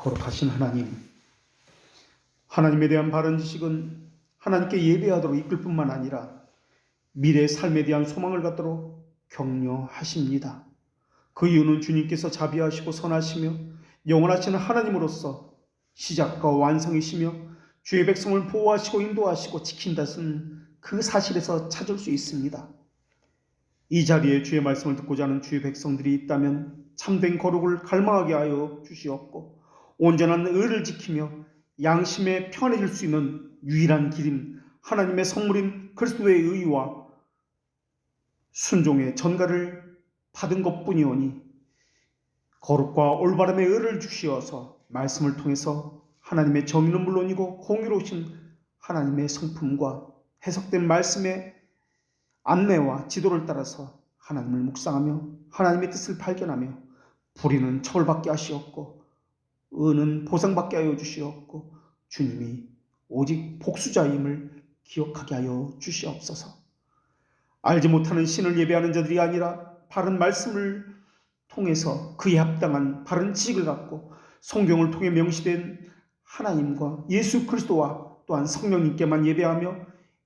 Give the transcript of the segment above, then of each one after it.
거룩하신 하나님, 하나님에 대한 바른 지식은 하나님께 예배하도록 이끌 뿐만 아니라 미래의 삶에 대한 소망을 갖도록 격려하십니다. 그 이유는 주님께서 자비하시고 선하시며 영원하신 하나님으로서 시작과 완성이시며 주의 백성을 보호하시고 인도하시고 지킨다는 그 사실에서 찾을 수 있습니다. 이 자리에 주의 말씀을 듣고자 하는 주의 백성들이 있다면 참된 거룩을 갈망하게 하여 주시옵고 온전한 의를 지키며 양심에 편해질 수 있는 유일한 길인 하나님의 성물인 그리스도의 의와 순종의 전가를 받은 것뿐이오니 거룩과 올바름의 의를 주시어서 말씀을 통해서 하나님의 정의는 물론이고 공의로우신 하나님의 성품과 해석된 말씀의 안내와 지도를 따라서 하나님을 묵상하며 하나님의 뜻을 발견하며 불의는 처벌받게 하시옵고 의는 보상받게 하여 주시옵고 주님이 오직 복수자임을 기억하게 하여 주시옵소서. 알지 못하는 신을 예배하는 자들이 아니라 바른 말씀을 통해서 그에 합당한 바른 지식을 갖고 성경을 통해 명시된 하나님과 예수 그리스도와 또한 성령님께만 예배하며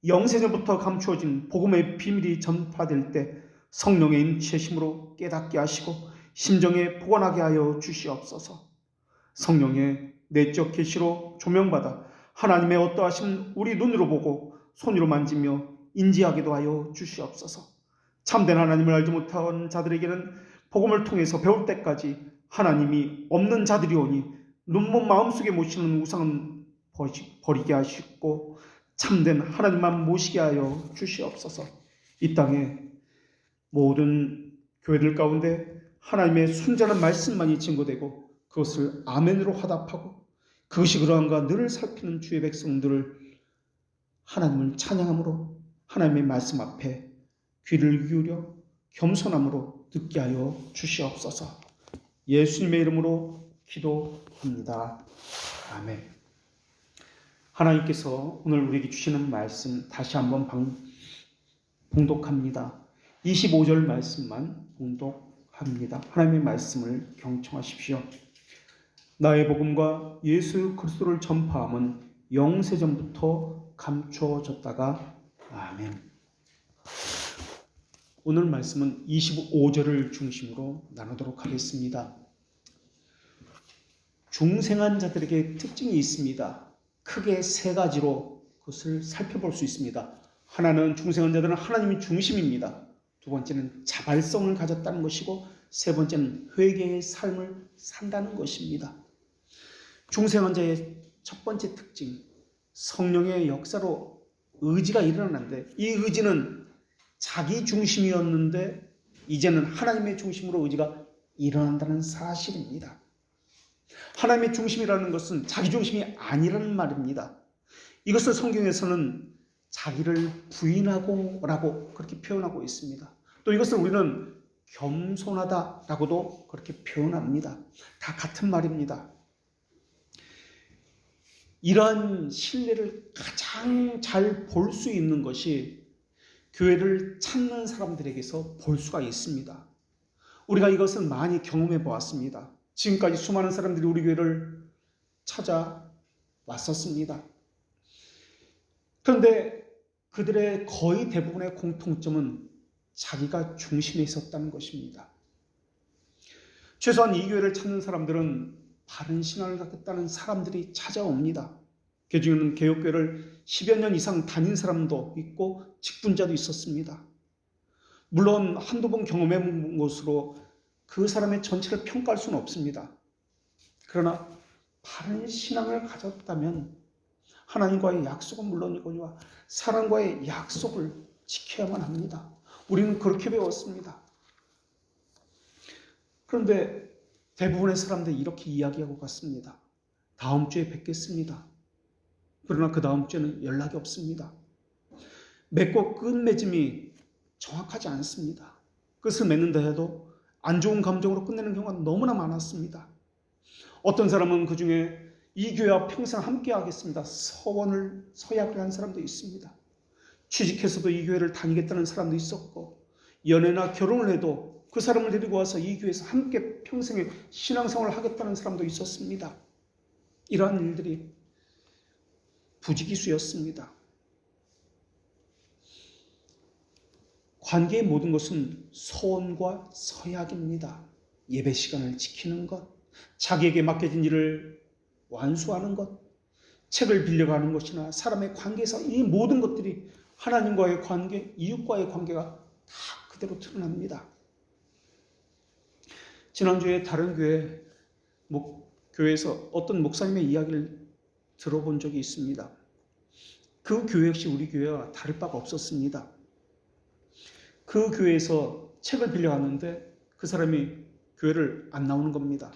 영세전부터 감추어진 복음의 비밀이 전파될 때 성령의 인치심으로 깨닫게 하시고 심정에 보관하게 하여 주시옵소서. 성령의 내적 계시로 조명받아 하나님의 어떠하심 우리 눈으로 보고 손으로 만지며 인지하기도 하여 주시옵소서. 참된 하나님을 알지 못한 자들에게는 복음을 통해서 배울 때까지 하나님이 없는 자들이오니 눈먼 마음속에 모시는 우상은 버리게 하시고 참된 하나님만 모시게 하여 주시옵소서. 이 땅에 모든 교회들 가운데 하나님의 순전한 말씀만이 증거되고 그것을 아멘으로 화답하고 그것이 그러한가 늘 살피는 주의 백성들을 하나님을 찬양함으로 하나님의 말씀 앞에 귀를 기울여 겸손함으로 듣게 하여 주시옵소서. 예수님의 이름으로 기도합니다. 아멘. 하나님께서 오늘 우리에게 주시는 말씀 다시 한번 봉독합니다. 25절 말씀만 봉독합니다. 하나님의 말씀을 경청하십시오. 나의 복음과 예수 그리스도를 전파함은 영세전부터 감추어졌다가 아멘. 오늘 말씀은 25절을 중심으로 나누도록 하겠습니다. 중생한 자들에게 특징이 있습니다. 크게 세 가지로 그것을 살펴볼 수 있습니다. 하나는 중생한 자들은 하나님이 중심입니다. 두 번째는 자발성을 가졌다는 것이고 세 번째는 회개의 삶을 산다는 것입니다. 중생한 자의 첫 번째 특징, 성령의 역사로 의지가 일어나는데 이 의지는 자기 중심이었는데 이제는 하나님의 중심으로 의지가 일어난다는 사실입니다. 하나님의 중심이라는 것은 자기 중심이 아니라는 말입니다. 이것을 성경에서는 자기를 부인하고 라고 그렇게 표현하고 있습니다. 또 이것을 우리는 겸손하다라고도 그렇게 표현합니다. 다 같은 말입니다. 이러한 신뢰를 가장 잘 볼 수 있는 것이 교회를 찾는 사람들에게서 볼 수가 있습니다. 우리가 이것을 많이 경험해 보았습니다. 지금까지 수많은 사람들이 우리 교회를 찾아왔었습니다. 그런데 그들의 거의 대부분의 공통점은 자기가 중심에 있었다는 것입니다. 최소한 이 교회를 찾는 사람들은 바른 신앙을 갖겠다는 사람들이 찾아옵니다. 그 중에는 개혁교회를 10여 년 이상 다닌 사람도 있고 직분자도 있었습니다. 물론 한두 번 경험해 본 것으로 그 사람의 전체를 평가할 수는 없습니다. 그러나 바른 신앙을 가졌다면 하나님과의 약속은 물론이거니와 사람과의 약속을 지켜야만 합니다. 우리는 그렇게 배웠습니다. 그런데 대부분의 사람들이 이렇게 이야기하고 갔습니다. 다음 주에 뵙겠습니다. 그러나 그 다음 주에는 연락이 없습니다. 맺고 끝맺음이 정확하지 않습니다. 끝을 맺는다 해도 안 좋은 감정으로 끝내는 경우가 너무나 많았습니다. 어떤 사람은 그 중에 이 교회와 평생 함께 하겠습니다. 서약을 한 사람도 있습니다. 취직해서도 이 교회를 다니겠다는 사람도 있었고 연애나 결혼을 해도 그 사람을 데리고 와서 이 교회에서 함께 평생의 신앙생활을 하겠다는 사람도 있었습니다. 이러한 일들이 부지기수였습니다. 관계의 모든 것은 서원과 서약입니다. 예배 시간을 지키는 것, 자기에게 맡겨진 일을 완수하는 것, 책을 빌려가는 것이나 사람의 관계에서 이 모든 것들이 하나님과의 관계, 이웃과의 관계가 다 그대로 드러납니다. 지난주에 다른 교회에서 어떤 목사님의 이야기를 들어본 적이 있습니다. 그 교회 역시 우리 교회와 다를 바가 없었습니다. 그 교회에서 책을 빌려갔는데 그 사람이 교회를 안 나오는 겁니다.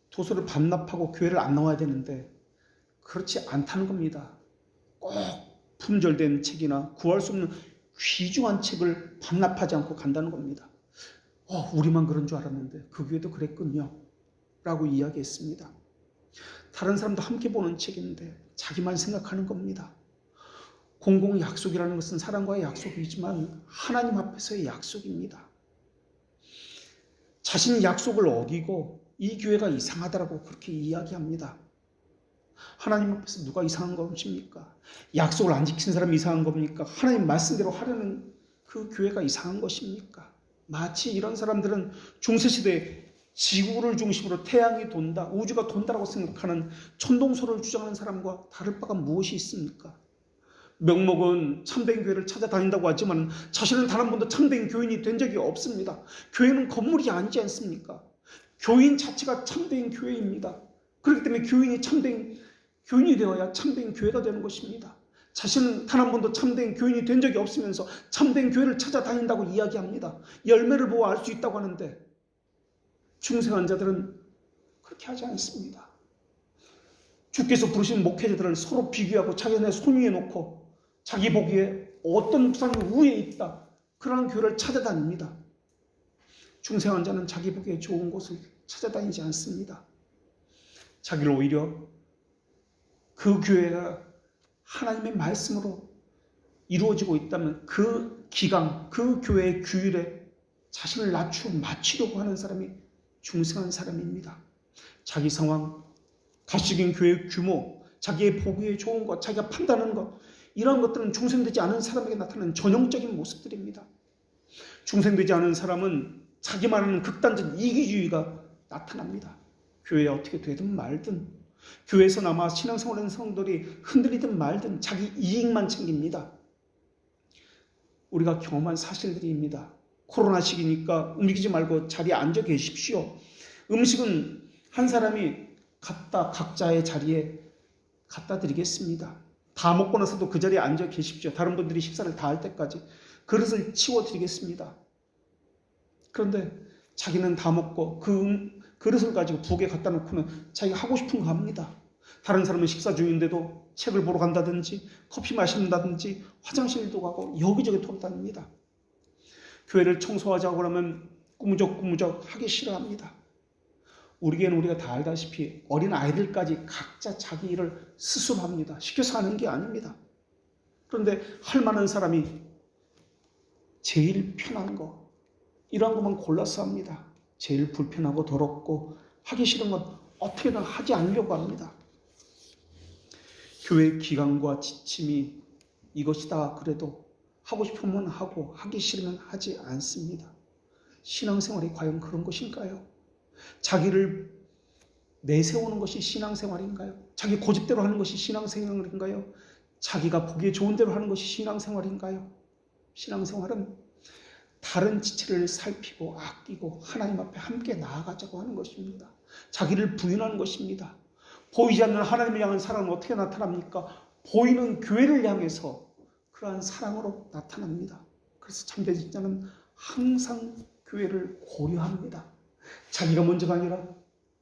도서를 반납하고 교회를 안 나와야 되는데 그렇지 않다는 겁니다. 꼭 품절된 책이나 구할 수 없는 귀중한 책을 반납하지 않고 간다는 겁니다. 우리만 그런 줄 알았는데 그 교회도 그랬군요. 라고 이야기했습니다. 다른 사람도 함께 보는 책인데 자기만 생각하는 겁니다. 공공 약속이라는 것은 사람과의 약속이지만 하나님 앞에서의 약속입니다. 자신이 약속을 어기고 이 교회가 이상하다라고 그렇게 이야기합니다. 하나님 앞에서 누가 이상한 것입니까? 약속을 안 지킨 사람이 이상한 겁니까? 하나님 말씀대로 하려는 그 교회가 이상한 것입니까? 마치 이런 사람들은 중세시대에 지구를 중심으로 태양이 돈다, 우주가 돈다라고 생각하는 천동설을 주장하는 사람과 다를 바가 무엇이 있습니까? 명목은 참된 교회를 찾아다닌다고 하지만 자신은 단 한 번도 참된 교인이 된 적이 없습니다. 교회는 건물이 아니지 않습니까? 교인 자체가 참된 교회입니다. 그렇기 때문에 교인이 참된 교인이 되어야 참된 교회가 되는 것입니다. 자신은 단 한 번도 참된 교인이 된 적이 없으면서 참된 교회를 찾아다닌다고 이야기합니다. 열매를 보고 알 수 있다고 하는데 중생한 자들은 그렇게 하지 않습니다. 주께서 부르신 목회자들을 서로 비교하고 자기네 손 위에 놓고 자기 보기에 어떤 목사님이 우위에 있다, 그러한 교회를 찾아다닙니다. 중생한 자는 자기 보기에 좋은 곳을 찾아다니지 않습니다. 자기를 오히려 그 교회가 하나님의 말씀으로 이루어지고 있다면 그 기강, 그 교회의 규율에 자신을 맞추려고 하는 사람이 중생한 사람입니다. 자기 상황, 가시적인 교회의 규모, 자기의 보기에 좋은 것, 자기가 판단하는 것, 이러한 것들은 중생되지 않은 사람에게 나타나는 전형적인 모습들입니다. 중생되지 않은 사람은 자기만 하는 극단적 이기주의가 나타납니다. 교회에 어떻게 되든 말든, 교회에서 남아 신앙생활하는 성도들이 흔들리든 말든 자기 이익만 챙깁니다. 우리가 경험한 사실들입니다. 코로나 시기니까 움직이지 말고 자리에 앉아 계십시오. 음식은 한 사람이 각자의 자리에 갖다 드리겠습니다. 다 먹고 나서도 그 자리에 앉아 계십시오. 다른 분들이 식사를 다 할 때까지 그릇을 치워드리겠습니다. 그런데 자기는 다 먹고 그 그릇을 가지고 부엌에 갖다 놓고는 자기가 하고 싶은 거 합니다. 다른 사람은 식사 중인데도 책을 보러 간다든지 커피 마신다든지 화장실도 가고 여기저기 돌아다닙니다. 교회를 청소하자고 하면 꾸무적꾸무적 하기 싫어합니다. 우리 교회는 우리가 다 알다시피 어린 아이들까지 각자 자기 일을 스스로 합니다. 시켜서 하는 게 아닙니다. 그런데 할 만한 사람이 제일 편한 거, 이러한 것만 골라서 합니다. 제일 불편하고 더럽고 하기 싫은 건 어떻게든 하지 않으려고 합니다. 교회 기강과 지침이 이것이다 그래도 하고 싶으면 하고 하기 싫으면 하지 않습니다. 신앙생활이 과연 그런 것일까요? 자기를 내세우는 것이 신앙생활인가요? 자기 고집대로 하는 것이 신앙생활인가요? 자기가 보기에 좋은 대로 하는 것이 신앙생활인가요? 신앙생활은 다른 지체를 살피고 아끼고 하나님 앞에 함께 나아가자고 하는 것입니다. 자기를 부인하는 것입니다. 보이지 않는 하나님을 향한 사랑은 어떻게 나타납니까? 보이는 교회를 향해서 그러한 사랑으로 나타납니다. 그래서 참된 신자는 항상 교회를 고려합니다. 자기가 먼저가 아니라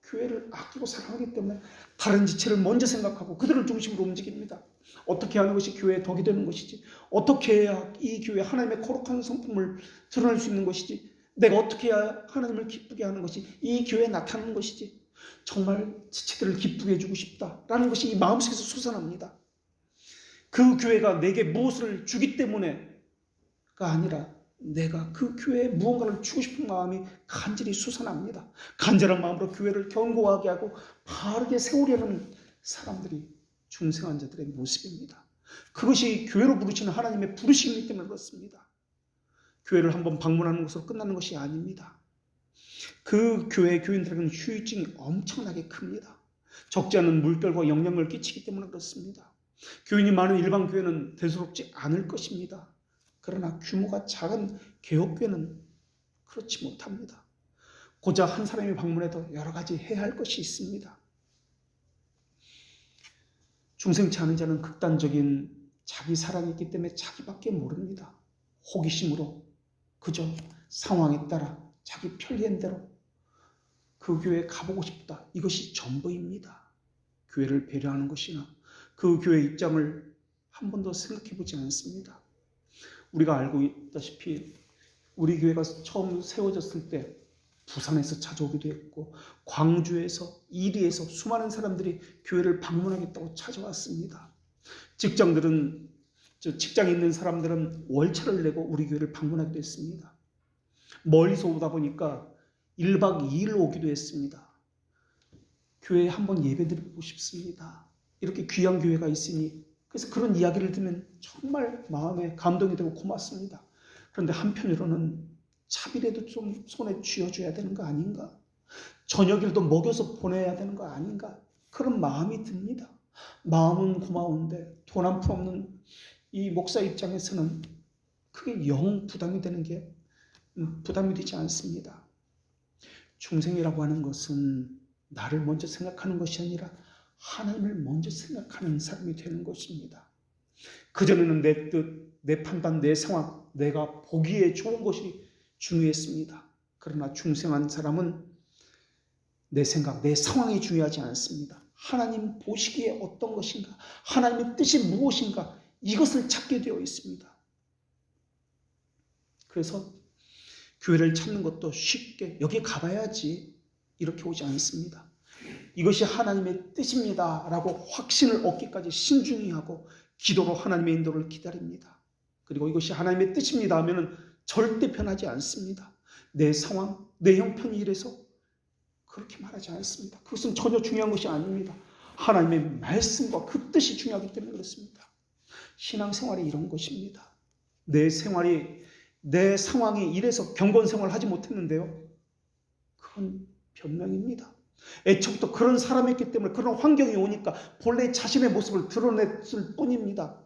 교회를 아끼고 사랑하기 때문에 다른 지체를 먼저 생각하고 그들을 중심으로 움직입니다. 어떻게 하는 것이 교회의 덕이 되는 것이지, 어떻게 해야 이 교회 하나님의 거룩한 성품을 드러낼 수 있는 것이지, 내가 어떻게 해야 하나님을 기쁘게 하는 것이 이 교회에 나타나는 것이지, 정말 지체들을 기쁘게 해주고 싶다라는 것이 이 마음속에서 솟아납니다. 그 교회가 내게 무엇을 주기 때문에가 아니라 내가 그 교회에 무언가를 주고 싶은 마음이 간절히 솟아납니다. 간절한 마음으로 교회를 견고하게 하고 바르게 세우려는 사람들이 중생한 자들의 모습입니다. 그것이 교회로 부르시는 하나님의 부르심이기 때문에 그렇습니다. 교회를 한번 방문하는 것으로 끝나는 것이 아닙니다. 그 교회 교인들에게는 후유증이 엄청나게 큽니다. 적지 않은 물결과 영향을 끼치기 때문에 그렇습니다. 교인이 많은 일반 교회는 대수롭지 않을 것입니다. 그러나 규모가 작은 개혁교회는 그렇지 못합니다. 고작 한 사람이 방문해도 여러 가지 해야 할 것이 있습니다. 중생치 않은 자는 극단적인 자기 사랑이 있기 때문에 자기밖에 모릅니다. 호기심으로 그저 상황에 따라 자기 편리한 대로 그 교회에 가보고 싶다. 이것이 전부입니다. 교회를 배려하는 것이나 그 교회의 입장을 한 번도 생각해 보지 않습니다. 우리가 알고 있다시피 우리 교회가 처음 세워졌을 때 부산에서 찾아오기도 했고 광주에서 이리에서 수많은 사람들이 교회를 방문하겠다고 찾아왔습니다. 직장에 있는 사람들은 월차를 내고 우리 교회를 방문하기도 했습니다. 멀리서 오다 보니까 1박 2일 오기도 했습니다. 교회에 한번 예배드리고 싶습니다. 이렇게 귀한 교회가 있으니 그래서 그런 이야기를 들으면 정말 마음에 감동이 되고 고맙습니다. 그런데 한편으로는 차비라도 좀 손에 쥐어줘야 되는 거 아닌가? 저녁이라도 먹여서 보내야 되는 거 아닌가? 그런 마음이 듭니다. 마음은 고마운데 돈 한 푼 없는 이 목사 입장에서는 크게 영 부담이 되는 게 부담이 되지 않습니다. 중생이라고 하는 것은 나를 먼저 생각하는 것이 아니라 하나님을 먼저 생각하는 사람이 되는 것입니다. 그전에는 내 뜻, 내 판단, 내 상황, 내가 보기에 좋은 것이 중요했습니다. 그러나 중생한 사람은 내 생각, 내 상황이 중요하지 않습니다. 하나님 보시기에 어떤 것인가, 하나님의 뜻이 무엇인가, 이것을 찾게 되어 있습니다. 그래서 교회를 찾는 것도 쉽게 여기 가봐야지 이렇게 오지 않습니다. 이것이 하나님의 뜻입니다 라고 확신을 얻기까지 신중히 하고 기도로 하나님의 인도를 기다립니다. 그리고 이것이 하나님의 뜻입니다 하면 절대 변하지 않습니다. 내 상황, 내 형편이 이래서 그렇게 말하지 않습니다. 그것은 전혀 중요한 것이 아닙니다. 하나님의 말씀과 그 뜻이 중요하기 때문에 그렇습니다. 신앙생활이 이런 것입니다. 내 상황이 이래서 경건생활을 하지 못했는데요. 그건 변명입니다. 애초부터 그런 사람이었기 때문에 그런 환경이 오니까 본래 자신의 모습을 드러냈을 뿐입니다.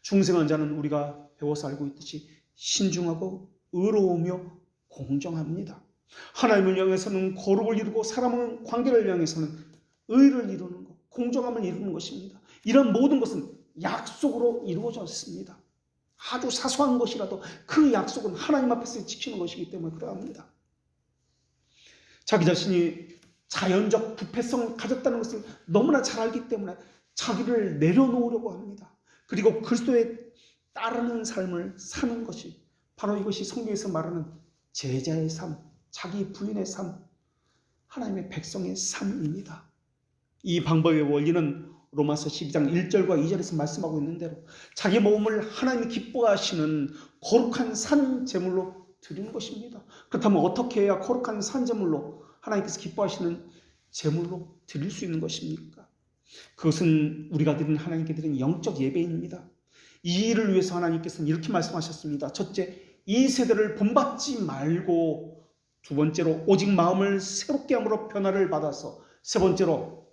중생한 자는 우리가 배워서 알고 있듯이 신중하고 의로우며 공정합니다. 하나님을 향해서는 거룩을 이루고 사람은 관계를 향해서는 의를 이루는 것, 공정함을 이루는 것입니다. 이런 모든 것은 약속으로 이루어졌습니다. 아주 사소한 것이라도 그 약속은 하나님 앞에서 지키는 것이기 때문에 그러합니다. 자기 자신이 자연적 부패성을 가졌다는 것을 너무나 잘 알기 때문에 자기를 내려놓으려고 합니다. 그리고 그리스도에 따르는 삶을 사는 것이 바로 이것이 성경에서 말하는 제자의 삶, 자기 부인의 삶, 하나님의 백성의 삶입니다. 이 방법의 원리는 로마서 12장 1절과 2절에서 말씀하고 있는 대로 자기 몸을 하나님이 기뻐하시는 거룩한 산 제물로 드리는 것입니다. 그렇다면 어떻게 해야 거룩한 산 제물로 하나님께서 기뻐하시는 제물로 드릴 수 있는 것입니까? 그것은 우리가 드리는 하나님께 드리는 영적 예배입니다. 이 일을 위해서 하나님께서는 이렇게 말씀하셨습니다. 첫째, 이 세대를 본받지 말고, 두 번째로 오직 마음을 새롭게 함으로 변화를 받아서, 세 번째로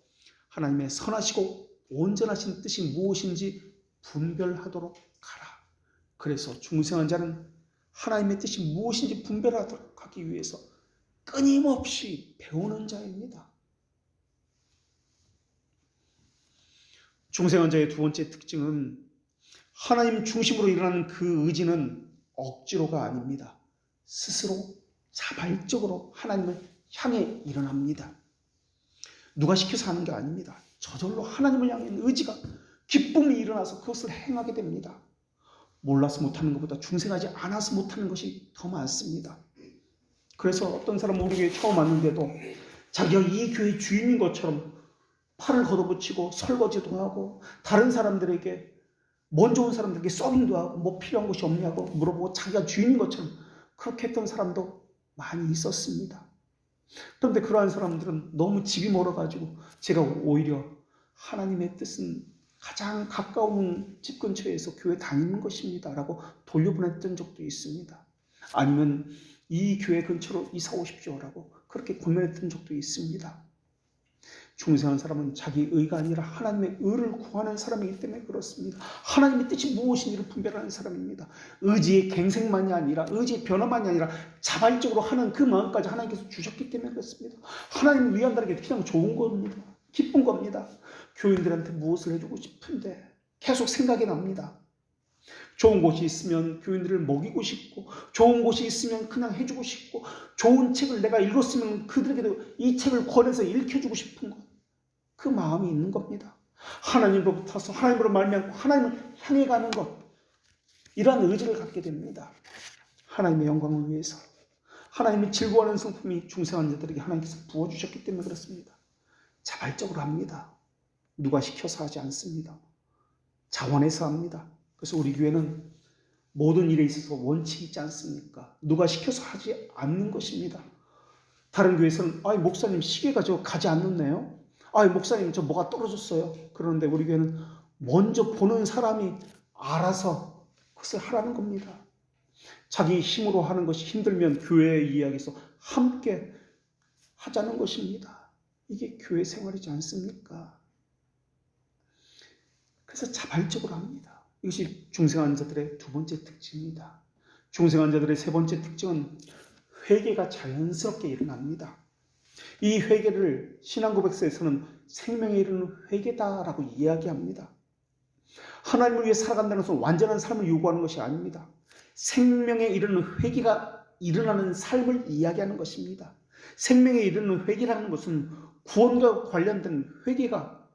하나님의 선하시고 온전하신 뜻이 무엇인지 분별하도록 하라. 그래서 중생한 자는 하나님의 뜻이 무엇인지 분별하도록 하기 위해서 끊임없이 배우는 자입니다. 중생한 자의 두 번째 특징은 하나님 중심으로 일어나는 그 의지는 억지로가 아닙니다. 스스로 자발적으로 하나님을 향해 일어납니다. 누가 시켜서 하는 게 아닙니다. 저절로 하나님을 향한 의지가, 기쁨이 일어나서 그것을 행하게 됩니다. 몰라서 못하는 것보다 중생하지 않아서 못하는 것이 더 많습니다. 그래서 어떤 사람은 우리 교회에 처음 왔는데도 자기가 이 교회의 주인인 것처럼 팔을 걷어붙이고 설거지도 하고 다른 사람들에게 먼저 온 사람들에게 서빙도 하고 뭐 필요한 것이 없냐고 물어보고 자기가 주인인 것처럼 그렇게 했던 사람도 많이 있었습니다. 그런데 그러한 사람들은 너무 집이 멀어가지고 제가 오히려 하나님의 뜻은 가장 가까운 집 근처에서 교회 다니는 것입니다 라고 돌려보냈던 적도 있습니다. 아니면 이 교회 근처로 이사 오십시오라고 그렇게 권면했던 적도 있습니다. 중생한 사람은 자기 의가 아니라 하나님의 의를 구하는 사람이기 때문에 그렇습니다. 하나님의 뜻이 무엇인지를 분별하는 사람입니다. 의지의 갱생만이 아니라 의지의 변화만이 아니라 자발적으로 하는 그 마음까지 하나님께서 주셨기 때문에 그렇습니다. 하나님을 위한다는 게 그냥 좋은 겁니다. 기쁜 겁니다. 교인들한테 무엇을 해주고 싶은데 계속 생각이 납니다. 좋은 곳이 있으면 교인들을 먹이고 싶고, 좋은 곳이 있으면 그냥 해주고 싶고, 좋은 책을 내가 읽었으면 그들에게도 이 책을 권해서 읽혀주고 싶은 것, 그 마음이 있는 겁니다. 하나님으로부터서 하나님으로 말미암고 하나님을 향해 가는 것, 이러한 의지를 갖게 됩니다. 하나님의 영광을 위해서 하나님이 즐거워하는 성품이 중생한 자들에게 하나님께서 부어주셨기 때문에 그렇습니다. 자발적으로 합니다. 누가 시켜서 하지 않습니다. 자원해서 합니다. 그래서 우리 교회는 모든 일에 있어서 원칙이 있지 않습니까? 누가 시켜서 하지 않는 것입니다. 다른 교회에서는 목사님 시계가 저 가지 않는네요. 목사님 저 뭐가 떨어졌어요. 그런데 우리 교회는 먼저 보는 사람이 알아서 그것을 하라는 겁니다. 자기 힘으로 하는 것이 힘들면 교회의 이야기에서 함께 하자는 것입니다. 이게 교회 생활이지 않습니까? 그래서 자발적으로 합니다. 이것이 중생한 자들의 두 번째 특징입니다. 중생한 자들의 세 번째 특징은 회개가 자연스럽게 일어납니다. 이 회개를 신앙고백서에서는 생명에 이르는 회개다라고 이야기합니다. 하나님을 위해 살아간다는 것은 완전한 삶을 요구하는 것이 아닙니다. 생명에 이르는 회개가 일어나는 삶을 이야기하는 것입니다. 생명에 이르는 회개라는 것은 구원과 관련된 회개가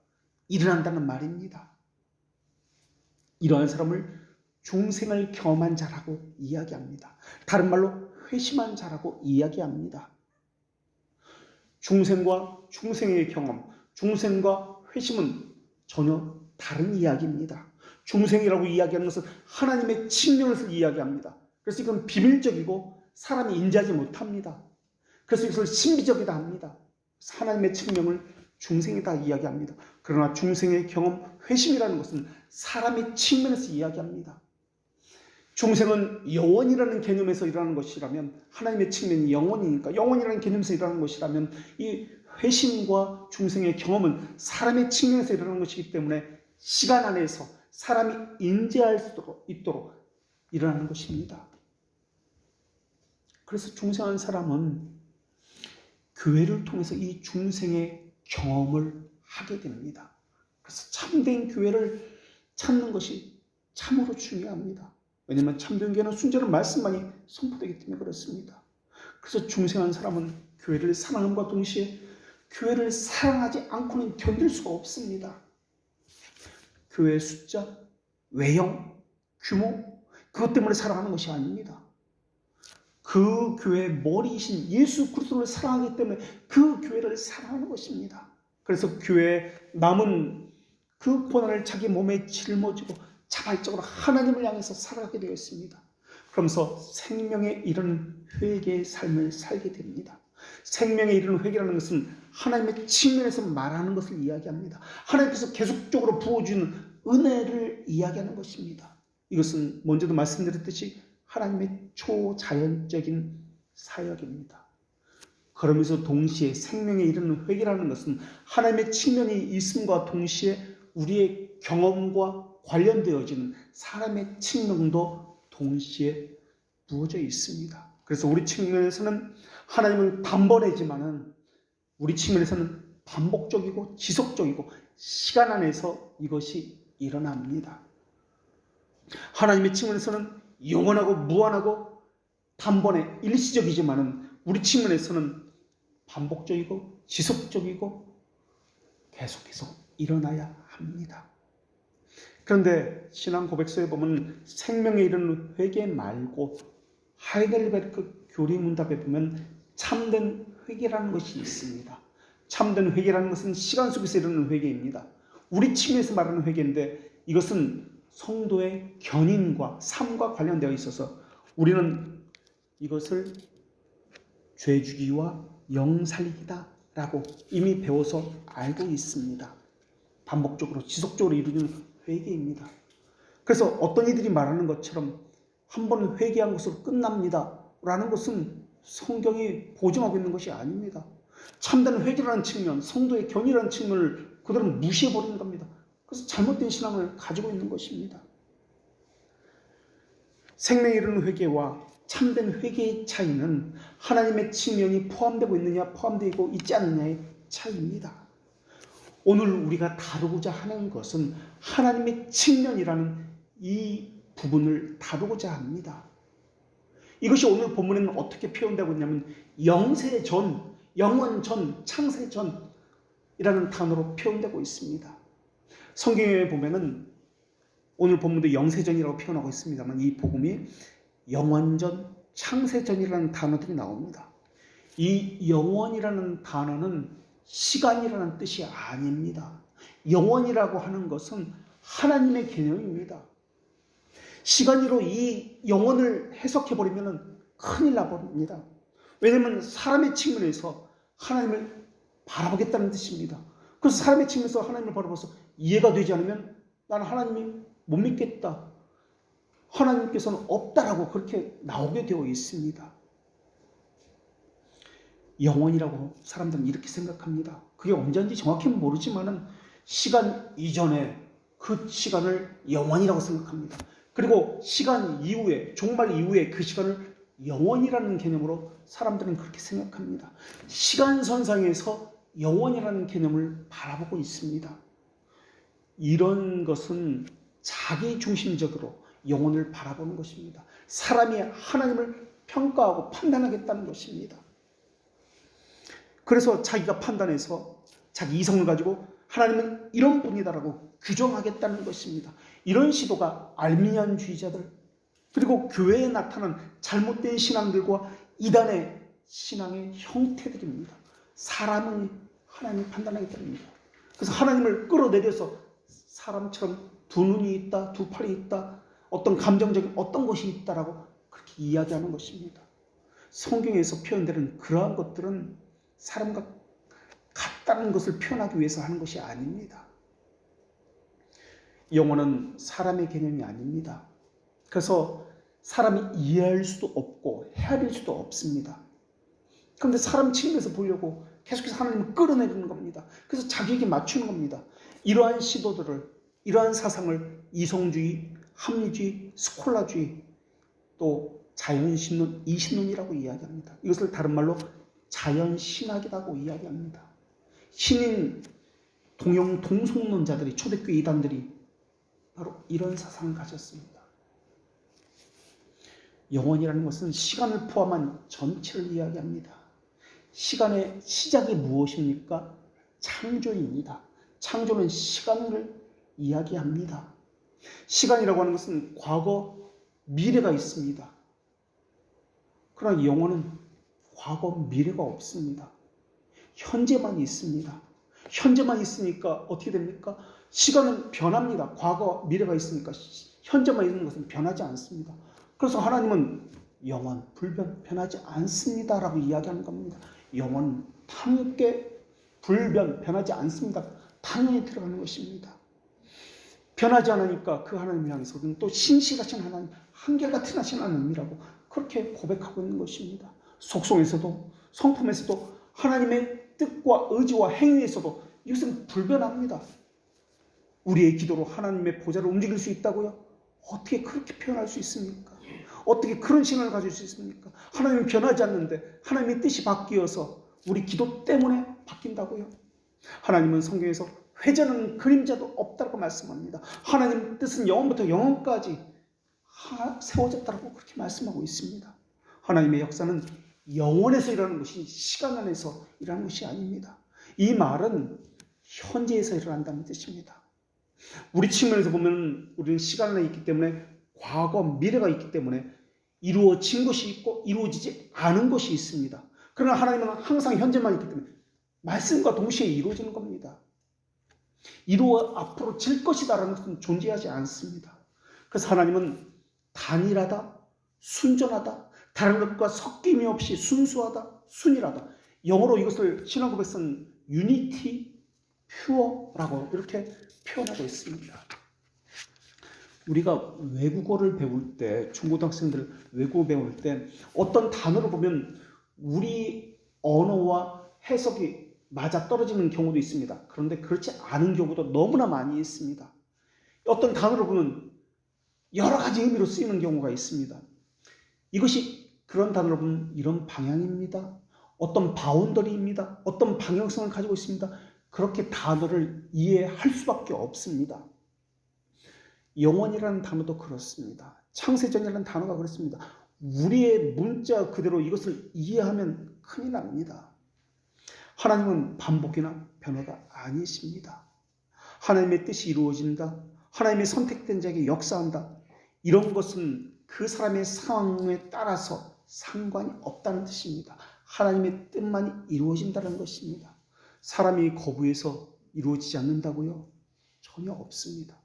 일어난다는 말입니다. 이러한 사람을 중생을 경험한 자라고 이야기합니다. 다른 말로 회심한 자라고 이야기합니다. 중생과 중생의 경험, 중생과 회심은 전혀 다른 이야기입니다. 중생이라고 이야기하는 것은 하나님의 칙령을 이야기합니다. 그래서 이건 비밀적이고 사람이 인지하지 못합니다. 그래서 이것을 신비적이다 합니다. 하나님의 칙령을 중생이다 이야기합니다. 그러나 중생의 경험, 회심이라는 것은 사람의 측면에서 이야기합니다. 중생은 영원이라는 개념에서 일어나는 것이라면 하나님의 측면이 영원이니까 영원이라는 개념에서 일어나는 것이라면 이 회심과 중생의 경험은 사람의 측면에서 일어나는 것이기 때문에 시간 안에서 사람이 인지할 수 있도록 일어나는 것입니다. 그래서 중생한 사람은 교회를 통해서 이 중생의 경험을 하게 됩니다. 그래서 참된 교회를 찾는 것이 참으로 중요합니다. 왜냐하면 참된 교회는 순전한 말씀만이 선포되기 때문에 그렇습니다. 그래서 중생한 사람은 교회를 사랑함과 동시에 교회를 사랑하지 않고는 견딜 수가 없습니다. 교회의 숫자, 외형, 규모, 그것 때문에 사랑하는 것이 아닙니다. 그 교회의 머리이신 예수 그리스도를 사랑하기 때문에 그 교회를 사랑하는 것입니다. 그래서 교회에 남은 그 고난을 자기 몸에 짊어지고 자발적으로 하나님을 향해서 살아가게 되었습니다. 그러면서 생명에 이르는 회개의 삶을 살게 됩니다. 생명에 이르는 회개라는 것은 하나님의 측면에서 말하는 것을 이야기합니다. 하나님께서 계속적으로 부어주는 은혜를 이야기하는 것입니다. 이것은 먼저도 말씀드렸듯이 하나님의 초자연적인 사역입니다. 그러면서 동시에 생명에 이르는 회개라는 것은 하나님의 측면이 있음과 동시에 우리의 경험과 관련되어지는 사람의 측면도 동시에 부어져 있습니다. 그래서 우리 측면에서는 하나님은 단번에지만은 우리 측면에서는 반복적이고 지속적이고 시간 안에서 이것이 일어납니다. 하나님의 측면에서는 영원하고 무한하고 단번에 일시적이지만은 우리 측면에서는 반복적이고 지속적이고 계속해서 일어나야 합니다. 그런데 신앙 고백서에 보면 생명에 이르는 회개 말고 하이델베르크 교리문답에 보면 참된 회개라는 것이 있습니다. 참된 회개라는 것은 시간 속에서 이르는 회개입니다. 우리 측면에서 말하는 회개인데 이것은 성도의 견인과 삶과 관련되어 있어서 우리는 이것을 죄 죽이와 영 살리기다 라고 이미 배워서 알고 있습니다. 반복적으로 지속적으로 이루어지는 회개입니다. 그래서 어떤 이들이 말하는 것처럼 한 번 회개한 것으로 끝납니다 라는 것은 성경이 보증하고 있는 것이 아닙니다. 참된 회개라는 측면, 성도의 견이라는 측면을 그들은 무시해버리는 겁니다. 그래서 잘못된 신앙을 가지고 있는 것입니다. 생명에 이르는 회개와 참된 회개의 차이는 하나님의 측면이 포함되고 있느냐 포함되고 있지 않느냐의 차이입니다. 오늘 우리가 다루고자 하는 것은 하나님의 측면이라는 이 부분을 다루고자 합니다. 이것이 오늘 본문에는 어떻게 표현되고 있냐면 영세전, 영원전, 창세전이라는 단어로 표현되고 있습니다. 성경에 보면은 오늘 본문도 영세전이라고 표현하고 있습니다만 이 복음이 영원전, 창세전이라는 단어들이 나옵니다. 이 영원이라는 단어는 시간이라는 뜻이 아닙니다. 영원이라고 하는 것은 하나님의 개념입니다. 시간으로 이 영원을 해석해버리면 큰일 나버립니다. 왜냐하면 사람의 측면에서 하나님을 바라보겠다는 뜻입니다. 그래서 사람의 측면에서 하나님을 바라봐서 이해가 되지 않으면 나는 하나님이 못 믿겠다. 하나님께서는 없다라고 그렇게 나오게 되어 있습니다. 영원이라고 사람들은 이렇게 생각합니다. 그게 언제인지 정확히는 모르지만은 시간 이전에 그 시간을 영원이라고 생각합니다. 그리고 시간 이후에, 종말 이후에 그 시간을 영원이라는 개념으로 사람들은 그렇게 생각합니다. 시간선상에서 영원이라는 개념을 바라보고 있습니다. 이런 것은 자기중심적으로 영혼을 바라보는 것입니다. 사람이 하나님을 평가하고 판단하겠다는 것입니다. 그래서 자기가 판단해서 자기 이성을 가지고 하나님은 이런 분이다라고 규정하겠다는 것입니다. 이런 시도가 알미니안주의자들 그리고 교회에 나타난 잘못된 신앙들과 이단의 신앙의 형태들입니다. 사람은 하나님을 판단하겠다는 겁니다. 그래서 하나님을 끌어내려서 사람처럼 두 눈이 있다, 두 팔이 있다, 어떤 감정적인 어떤 것이 있다라고 그렇게 이야기하는 것입니다. 성경에서 표현되는 그러한 것들은 사람과 같다는 것을 표현하기 위해서 하는 것이 아닙니다. 영혼은 사람의 개념이 아닙니다. 그래서 사람이 이해할 수도 없고 헤아릴 수도 없습니다. 그런데 사람 측면에서 보려고 계속해서 하나님을 끌어내리는 겁니다. 그래서 자기에게 맞추는 겁니다. 이러한 시도들을, 이러한 사상을 이성주의, 합리주의, 스콜라주의, 또 자연신론, 이신론이라고 이야기합니다. 이것을 다른 말로 자연신학이라고 이야기합니다. 신인 동영 동속론자들이, 초대교회 이단들이 바로 이런 사상을 가졌습니다. 영원이라는 것은 시간을 포함한 전체를 이야기합니다. 시간의 시작이 무엇입니까? 창조입니다. 창조는 시간을 이야기합니다. 시간이라고 하는 것은 과거, 미래가 있습니다. 그러나 영혼은 과거, 미래가 없습니다. 현재만 있습니다. 현재만 있으니까 어떻게 됩니까? 시간은 변합니다. 과거, 미래가 있으니까 현재만 있는 것은 변하지 않습니다. 그래서 하나님은 영원, 불변, 변하지 않습니다라고 이야기하는 겁니다. 영원, 함께 불변, 변하지 않습니다. 당연히 들어가는 것입니다. 변하지 않으니까 그 하나님 향해서는 또 신실하신 하나님, 한결같은 하신 하나님이라고 그렇게 고백하고 있는 것입니다. 속성에서도, 성품에서도, 하나님의 뜻과 의지와 행위에서도 이것은 불변합니다. 우리의 기도로 하나님의 보좌를 움직일 수 있다고요? 어떻게 그렇게 표현할 수 있습니까? 어떻게 그런 신앙을 가질 수 있습니까? 하나님은 변하지 않는데 하나님의 뜻이 바뀌어서 우리 기도 때문에 바뀐다고요? 하나님은 성경에서 회전은 그림자도 없다고 말씀합니다. 하나님 뜻은 영원부터 영원까지 세워졌다고 그렇게 말씀하고 있습니다. 하나님의 역사는 영원에서 일어나는 것이 시간 안에서 일어나는 것이 아닙니다. 이 말은 현재에서 일어난다는 뜻입니다. 우리 측면에서 보면 우리는 시간 안에 있기 때문에 과거, 미래가 있기 때문에 이루어진 것이 있고 이루어지지 않은 것이 있습니다. 그러나 하나님은 항상 현재만 있기 때문에 말씀과 동시에 이루어지는 겁니다. 이루어 앞으로 질 것이다라는 것은 존재하지 않습니다. 그래서 하나님은 단일하다, 순전하다, 다른 것과 섞임이 없이 순수하다, 순일하다. 영어로 이것을 신앙고백서는 유니티, 퓨어라고 이렇게 표현하고 있습니다. 우리가 외국어를 배울 때, 중고등학생들 외국어 배울 때 어떤 단어를 보면 우리 언어와 해석이 맞아 떨어지는 경우도 있습니다. 그런데 그렇지 않은 경우도 너무나 많이 있습니다. 어떤 단어를 보면 여러 가지 의미로 쓰이는 경우가 있습니다. 이것이 그런 단어를 보면 이런 방향입니다. 어떤 바운더리입니다. 어떤 방향성을 가지고 있습니다. 그렇게 단어를 이해할 수밖에 없습니다. 영원이라는 단어도 그렇습니다. 창세전이라는 단어가 그렇습니다. 우리의 문자 그대로 이것을 이해하면 큰일 납니다. 하나님은 반복이나 변화가 아니십니다. 하나님의 뜻이 이루어진다. 하나님의 선택된 자에게 역사한다. 이런 것은 그 사람의 상황에 따라서 상관이 없다는 뜻입니다. 하나님의 뜻만이 이루어진다는 것입니다. 사람이 거부해서 이루어지지 않는다고요? 전혀 없습니다.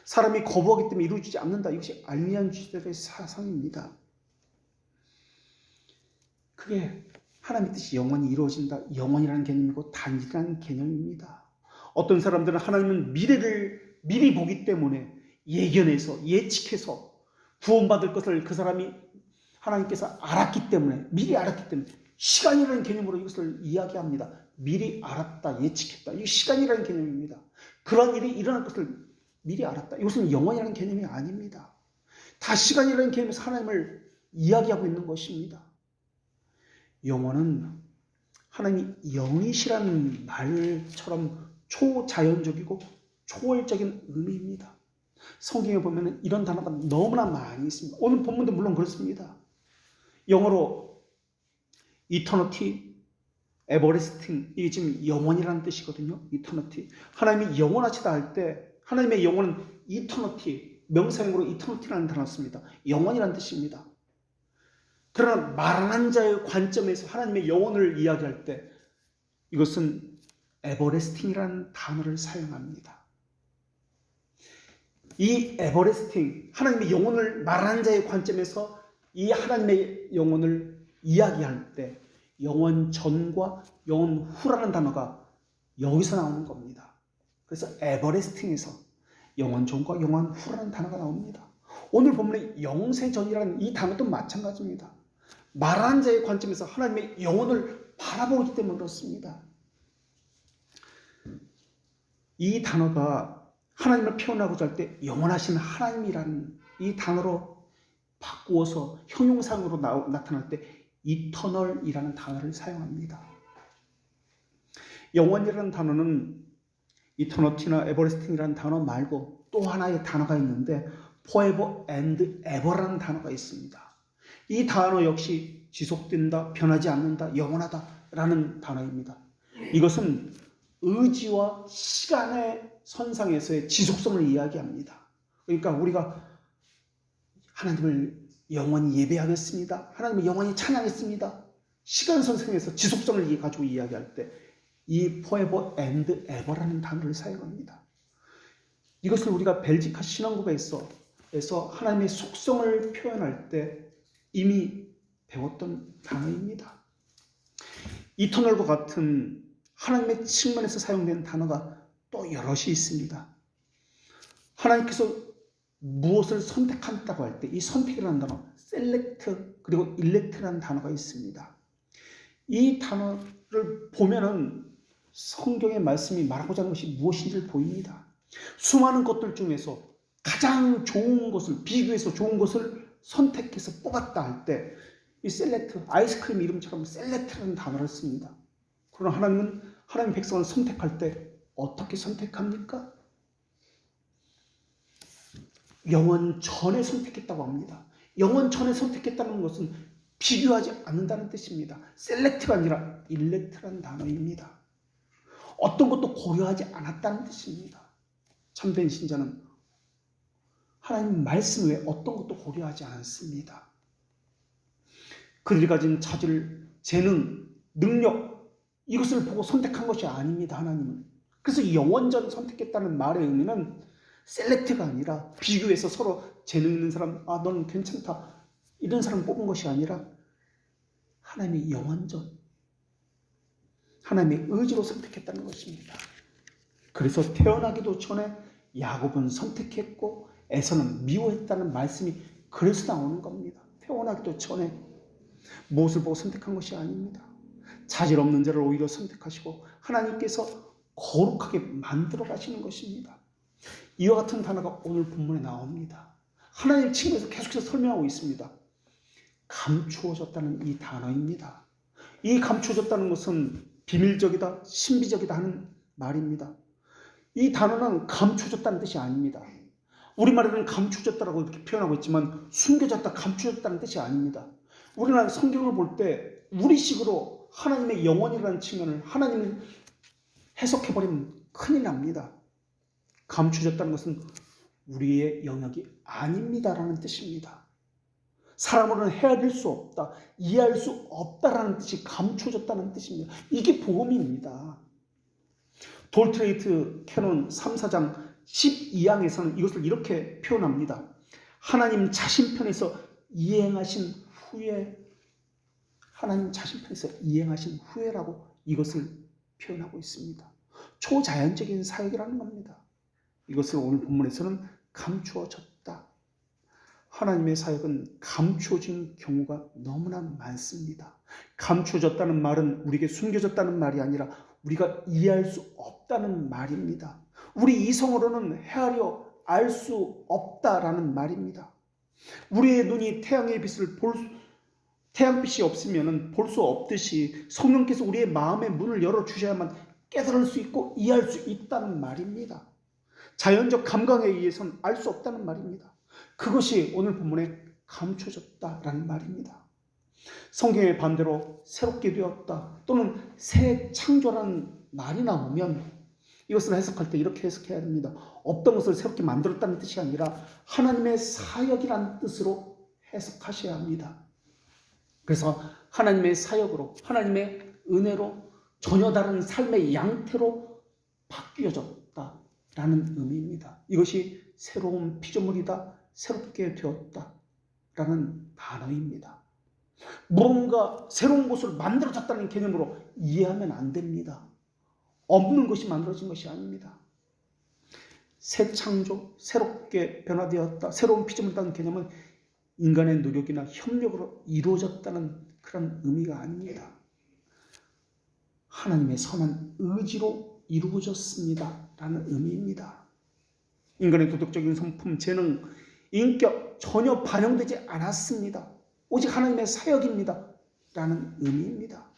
사람이 거부하기 때문에 이루어지지 않는다. 이것이 알미안 주의자들의 사상입니다. 그게 하나님의 뜻이 영원히 이루어진다. 영원이라는 개념이고 단일이라는 개념입니다. 어떤 사람들은 하나님은 미래를 미리 보기 때문에 예견해서 예측해서 구원받을 것을 그 사람이 하나님께서 알았기 때문에 미리 알았기 때문에 시간이라는 개념으로 이것을 이야기합니다. 미리 알았다, 예측했다. 이게 시간이라는 개념입니다. 그런 일이 일어날 것을 미리 알았다. 이것은 영원이라는 개념이 아닙니다. 다 시간이라는 개념에서 하나님을 이야기하고 있는 것입니다. 영원은 하나님이 영이시라는 말처럼 초자연적이고 초월적인 의미입니다. 성경에 보면 이런 단어가 너무나 많이 있습니다. 오늘 본문도 물론 그렇습니다. 영어로 eternity, everlasting, 이게 지금 영원이라는 뜻이거든요. eternity. 하나님이 영원하시다 할 때 하나님의 영혼은 eternity, 명사형으로 eternity라는 단어를 씁니다. 영원이라는 뜻입니다. 그러나 말하는 자의 관점에서 하나님의 영혼을 이야기할 때 이것은 everlasting이라는 단어를 사용합니다. 이 everlasting, 하나님의 영혼을 말하는 자의 관점에서 이 하나님의 영혼을 이야기할 때 영원 전과 영원 후라는 단어가 여기서 나오는 겁니다. 그래서 everlasting에서 영원 전과 영원 후라는 단어가 나옵니다. 오늘 본문의 영세전이라는 이 단어도 마찬가지입니다. 말하는 자의 관점에서 하나님의 영혼을 바라보기 때문에 그렇습니다. 이 단어가 하나님을 표현하고자 할 때 영원하신 하나님이라는 이 단어로 바꾸어서 형용사으로 나타날 때 eternal이라는 단어를 사용합니다. 영원이라는 단어는 eternity나 everlasting이라는 단어 말고 또 하나의 단어가 있는데 forever and ever라는 단어가 있습니다. 이 단어 역시 지속된다, 변하지 않는다, 영원하다라는 단어입니다. 이것은 의지와 시간의 선상에서의 지속성을 이야기합니다. 그러니까 우리가 하나님을 영원히 예배하겠습니다. 하나님을 영원히 찬양했습니다. 시간 선상에서 지속성을 가지고 이야기할 때 이 forever and ever라는 단어를 사용합니다. 이것을 우리가 벨지카 신앙고백에서 하나님의 속성을 표현할 때 이미 배웠던 단어입니다. 이터널과 같은 하나님의 측면에서 사용된 단어가 또 여럿이 있습니다. 하나님께서 무엇을 선택한다고 할 때 이 선택이라는 단어, select 그리고 elect라는 단어가 있습니다. 이 단어를 보면은 성경의 말씀이 말하고자 하는 것이 무엇인지를 보입니다. 수많은 것들 중에서 가장 좋은 것을, 비교해서 좋은 것을 선택해서 뽑았다 할 때 이 셀렉트, 아이스크림 이름처럼 셀렉트라는 단어를 씁니다. 그러나 하나님은 하나님 백성을 선택할 때 어떻게 선택합니까? 영원 전에 선택했다고 합니다. 영원 전에 선택했다는 것은 비교하지 않는다는 뜻입니다. 셀렉트가 아니라 일렉트라는 단어입니다. 어떤 것도 고려하지 않았다는 뜻입니다. 참된 신자는 하나님 말씀 외에 어떤 것도 고려하지 않습니다. 그들이 가진 차질, 재능, 능력 이것을 보고 선택한 것이 아닙니다. 하나님은. 그래서 영원전 선택했다는 말의 의미는 셀렉트가 아니라 비교해서 서로 재능 있는 사람, 너는 괜찮다, 이런 사람 뽑은 것이 아니라 하나님의 영원전, 하나님의 의지로 선택했다는 것입니다. 그래서 태어나기도 전에 야곱은 선택했고 에서는 미워했다는 말씀이 그래서 나오는 겁니다. 태어나기도 전에 무엇을 보고 선택한 것이 아닙니다. 자질 없는 자를 오히려 선택하시고 하나님께서 거룩하게 만들어 가시는 것입니다. 이와 같은 단어가 오늘 본문에 나옵니다. 하나님 측면에서 계속해서 설명하고 있습니다. 감추어졌다는 이 단어입니다. 이 감추어졌다는 것은 비밀적이다, 신비적이다 하는 말입니다. 이 단어는 감추어졌다는 뜻이 아닙니다. 우리말에는 감추어졌다라고 이렇게 표현하고 있지만 숨겨졌다, 감추어졌다는 뜻이 아닙니다. 우리나라 성경을 볼 때 우리식으로 하나님의 영원이라는 측면을 하나님을 해석해버리면 큰일 납니다. 감추어졌다는 것은 우리의 영역이 아닙니다라는 뜻입니다. 사람으로는 헤아릴 수 없다, 이해할 수 없다라는 뜻이 감추어졌다는 뜻입니다. 이게 복음입니다. 돌트레이트 캐논 3, 4장 12항에서는 이것을 이렇게 표현합니다. 하나님 자신 편에서 이행하신 후에, 하나님 자신 편에서 이행하신 후에라고 이것을 표현하고 있습니다. 초자연적인 사역이라는 겁니다. 이것을 오늘 본문에서는 감추어졌다. 하나님의 사역은 감추어진 경우가 너무나 많습니다. 감추어졌다는 말은 우리에게 숨겨졌다는 말이 아니라 우리가 이해할 수 없다는 말입니다. 우리 이성으로는 헤아려 알 수 없다라는 말입니다. 우리의 눈이 태양의 빛을 태양빛이 없으면 볼 수 없듯이 성령께서 우리의 마음의 문을 열어주셔야만 깨달을 수 있고 이해할 수 있다는 말입니다. 자연적 감각에 의해서는 알 수 없다는 말입니다. 그것이 오늘 본문에 감춰졌다라는 말입니다. 성경의 반대로 새롭게 되었다 또는 새 창조라는 말이 나오면 이것을 해석할 때 이렇게 해석해야 됩니다. 없던 것을 새롭게 만들었다는 뜻이 아니라 하나님의 사역이라는 뜻으로 해석하셔야 합니다. 그래서 하나님의 사역으로, 하나님의 은혜로 전혀 다른 삶의 양태로 바뀌어졌다라는 의미입니다. 이것이 새로운 피조물이다, 새롭게 되었다라는 단어입니다. 무언가 새로운 것을 만들어졌다는 개념으로 이해하면 안 됩니다. 없는 것이 만들어진 것이 아닙니다. 새 창조, 새롭게 변화되었다, 새로운 피조물이라는 개념은 인간의 노력이나 협력으로 이루어졌다는 그런 의미가 아닙니다. 하나님의 선한 의지로 이루어졌습니다 라는 의미입니다. 인간의 도덕적인 성품, 재능, 인격 전혀 반영되지 않았습니다. 오직 하나님의 사역입니다 라는 의미입니다.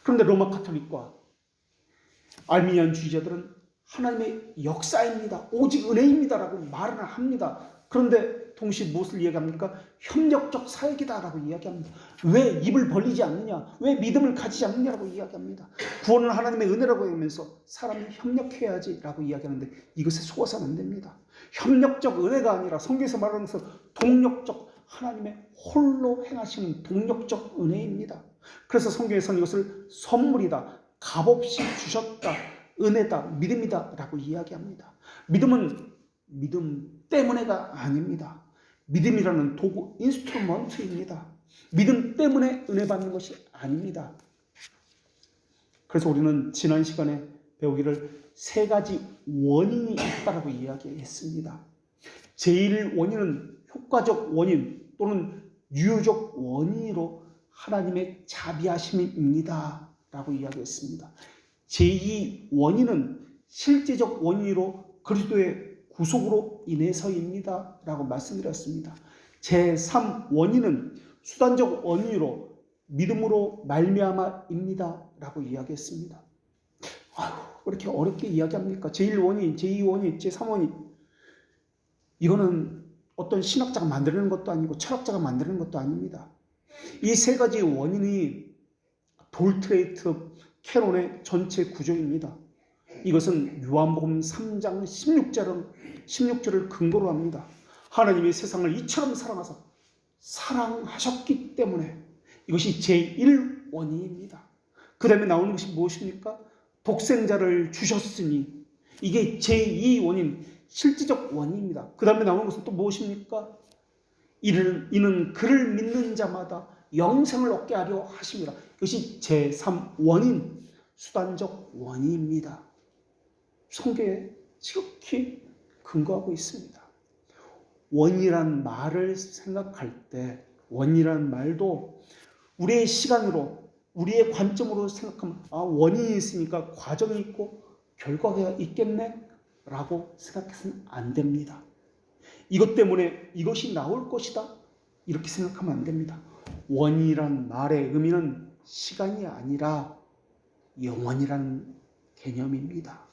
그런데 로마 카톨릭과 알미니안주의자들은 하나님의 역사입니다, 오직 은혜입니다 라고 말을 합니다. 그런데 동시에 무엇을 이야기합니까? 협력적 사역이다 라고 이야기합니다. 왜 입을 벌리지 않느냐, 왜 믿음을 가지지 않느냐라고 이야기합니다. 구원은 하나님의 은혜라고 하면서 사람이 협력해야지 라고 이야기하는데 이것에 속아서는 안 됩니다. 협력적 은혜가 아니라 성경에서 말하는 것은 동력적, 하나님의 홀로 행하시는 동력적 은혜입니다. 그래서 성경에서는 이것을 선물이다, 값없이 주셨다, 은혜다, 믿음이다 라고 이야기합니다. 믿음은 믿음 때문에가 아닙니다. 믿음이라는 도구, 인스트루먼트입니다. 믿음 때문에 은혜 받는 것이 아닙니다. 그래서 우리는 지난 시간에 배우기를 세 가지 원인이 있다라고 이야기했습니다. 제1원인은 효과적 원인 또는 유효적 원인으로 하나님의 자비하심입니다 라고 이야기했습니다. 제2원인은 실제적 원인으로 그리스도의 구속으로 인해서입니다 라고 말씀드렸습니다. 제3원인은 수단적 원인으로 믿음으로 말미암아입니다 라고 이야기했습니다. 아유, 왜 이렇게 어렵게 이야기합니까? 제1원인, 제2원인, 제3원인. 이거는 어떤 신학자가 만드는 것도 아니고 철학자가 만드는 것도 아닙니다. 이 세 가지 원인이 돌트레이트 캐논의 전체 구조입니다. 이것은 요한복음 3장 16절을 근거로 합니다. 하나님이 세상을 이처럼 사랑하사 사랑하셨기 때문에 이것이 제1원인입니다. 그 다음에 나오는 것이 무엇입니까? 독생자를 주셨으니 이게 제2원인, 실질적 원인입니다. 그 다음에 나오는 것은 또 무엇입니까? 이는 그를 믿는 자마다 영생을 얻게 하려 하십니다. 이것이 제3원인, 수단적 원인입니다. 성경에 지극히 근거하고 있습니다. 원이란 말을 생각할 때 원이란 말도 우리의 시간으로 우리의 관점으로 생각하면 원인이 있으니까 과정이 있고 결과가 있겠네 라고 생각해서는 안 됩니다. 이것 때문에 이것이 나올 것이다 이렇게 생각하면 안 됩니다. 원이란 말의 의미는 시간이 아니라 영원이라는 개념입니다.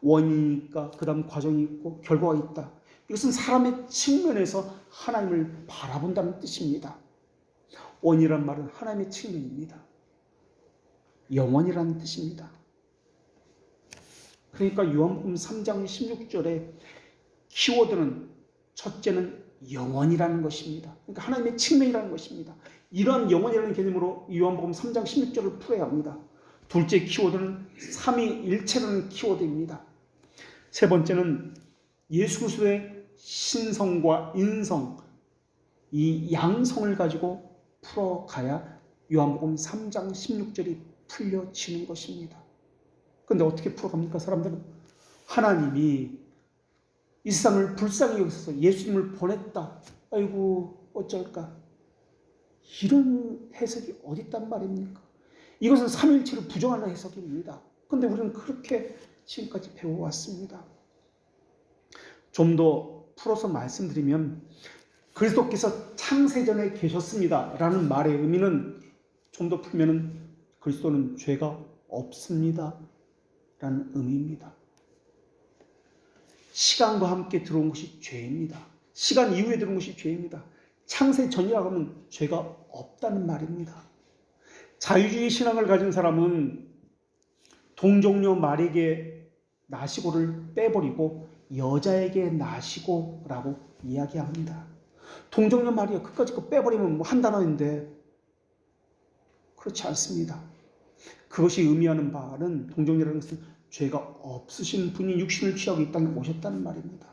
원이니까 그 다음 과정이 있고 결과가 있다. 이것은 사람의 측면에서 하나님을 바라본다는 뜻입니다. 원이란 말은 하나님의 측면입니다. 영원이라는 뜻입니다. 그러니까 요한복음 3장 16절에 키워드는 첫째는 영원이라는 것입니다. 그러니까 하나님의 측면이라는 것입니다. 이런 영원이라는 개념으로 요한복음 3장 16절을 풀어야 합니다. 둘째 키워드는 삼위일체라는 키워드입니다. 세 번째는 예수 그리스도의 신성과 인성, 이 양성을 가지고 풀어가야 요한복음 3장 16절이 풀려지는 것입니다. 그런데 어떻게 풀어갑니까? 사람들은 하나님이 이 세상을 불쌍히 여기서 예수님을 보냈다. 아이고 어쩔까. 이런 해석이 어디 있단 말입니까? 이것은 삼위일체를 부정하는 해석입니다. 그런데 우리는 그렇게 지금까지 배워왔습니다. 좀 더 풀어서 말씀드리면 그리스도께서 창세전에 계셨습니다 라는 말의 의미는 좀 더 풀면 그리스도는 죄가 없습니다 라는 의미입니다. 시간과 함께 들어온 것이 죄입니다. 시간 이후에 들어온 것이 죄입니다. 창세전이라고 하면 죄가 없다는 말입니다. 자유주의 신앙을 가진 사람은 동정녀 마리에게 나시고를 빼버리고 여자에게 나시고라고 이야기합니다. 동정녀 마리아 끝까지 빼버리면 한 단어인데 그렇지 않습니다. 그것이 의미하는 바는 동정녀라는 것은 죄가 없으신 분이 육신을 취하고 이 땅에 오셨다는 말입니다.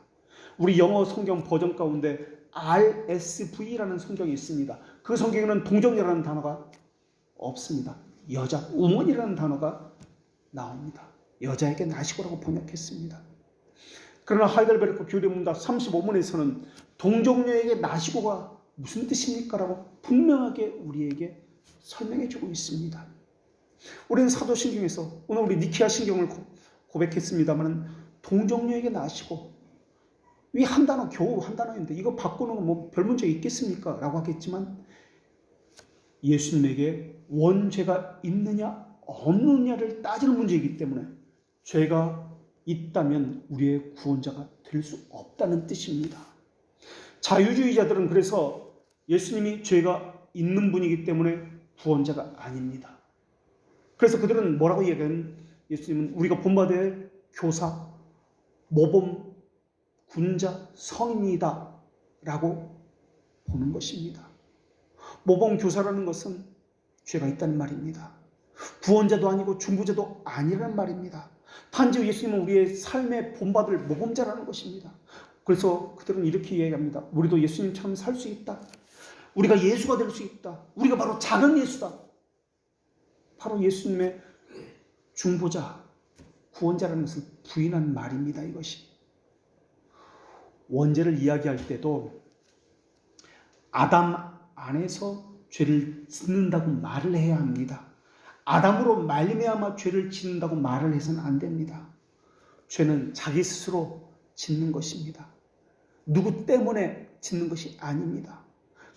우리 영어 성경 버전 가운데 RSV라는 성경이 있습니다. 그 성경에는 동정녀라는 단어가 없습니다. 여자, 우먼이라는 단어가 나옵니다. 여자에게 나시고라고 번역했습니다. 그러나 하이델베르크 교리문답 35문에서는 동정녀에게 나시고가 무슨 뜻입니까? 라고 분명하게 우리에게 설명해주고 있습니다. 우리는 사도신경에서 오늘 우리 니케아 신경을 고백했습니다만 동정녀에게 나시고 이 한 단어 겨우 한 단어인데 이거 바꾸는 건 뭐 별 문제 있겠습니까? 라고 하겠지만 예수님에게 원죄가 있느냐 없느냐를 따지는 문제이기 때문에 죄가 있다면 우리의 구원자가 될 수 없다는 뜻입니다. 자유주의자들은 그래서 예수님이 죄가 있는 분이기 때문에 구원자가 아닙니다. 그래서 그들은 뭐라고 얘기하면 예수님은 우리가 본받아야 할 교사, 모범, 군자, 성인이다 라고 보는 것입니다. 모범 교사라는 것은 죄가 있다는 말입니다. 구원자도 아니고 중보자도 아니라는 말입니다. 단지 예수님은 우리의 삶의 본받을 모범자라는 것입니다. 그래서 그들은 이렇게 이야기합니다. 우리도 예수님처럼 살 수 있다. 우리가 예수가 될 수 있다. 우리가 바로 작은 예수다. 바로 예수님의 중보자, 구원자라는 것을 부인한 말입니다. 이것이. 원죄를 이야기할 때도 아담 안에서 죄를 짓는다고 말을 해야 합니다. 아담으로 말미암아 죄를 짓는다고 말을 해서는 안 됩니다. 죄는 자기 스스로 짓는 것입니다. 누구 때문에 짓는 것이 아닙니다.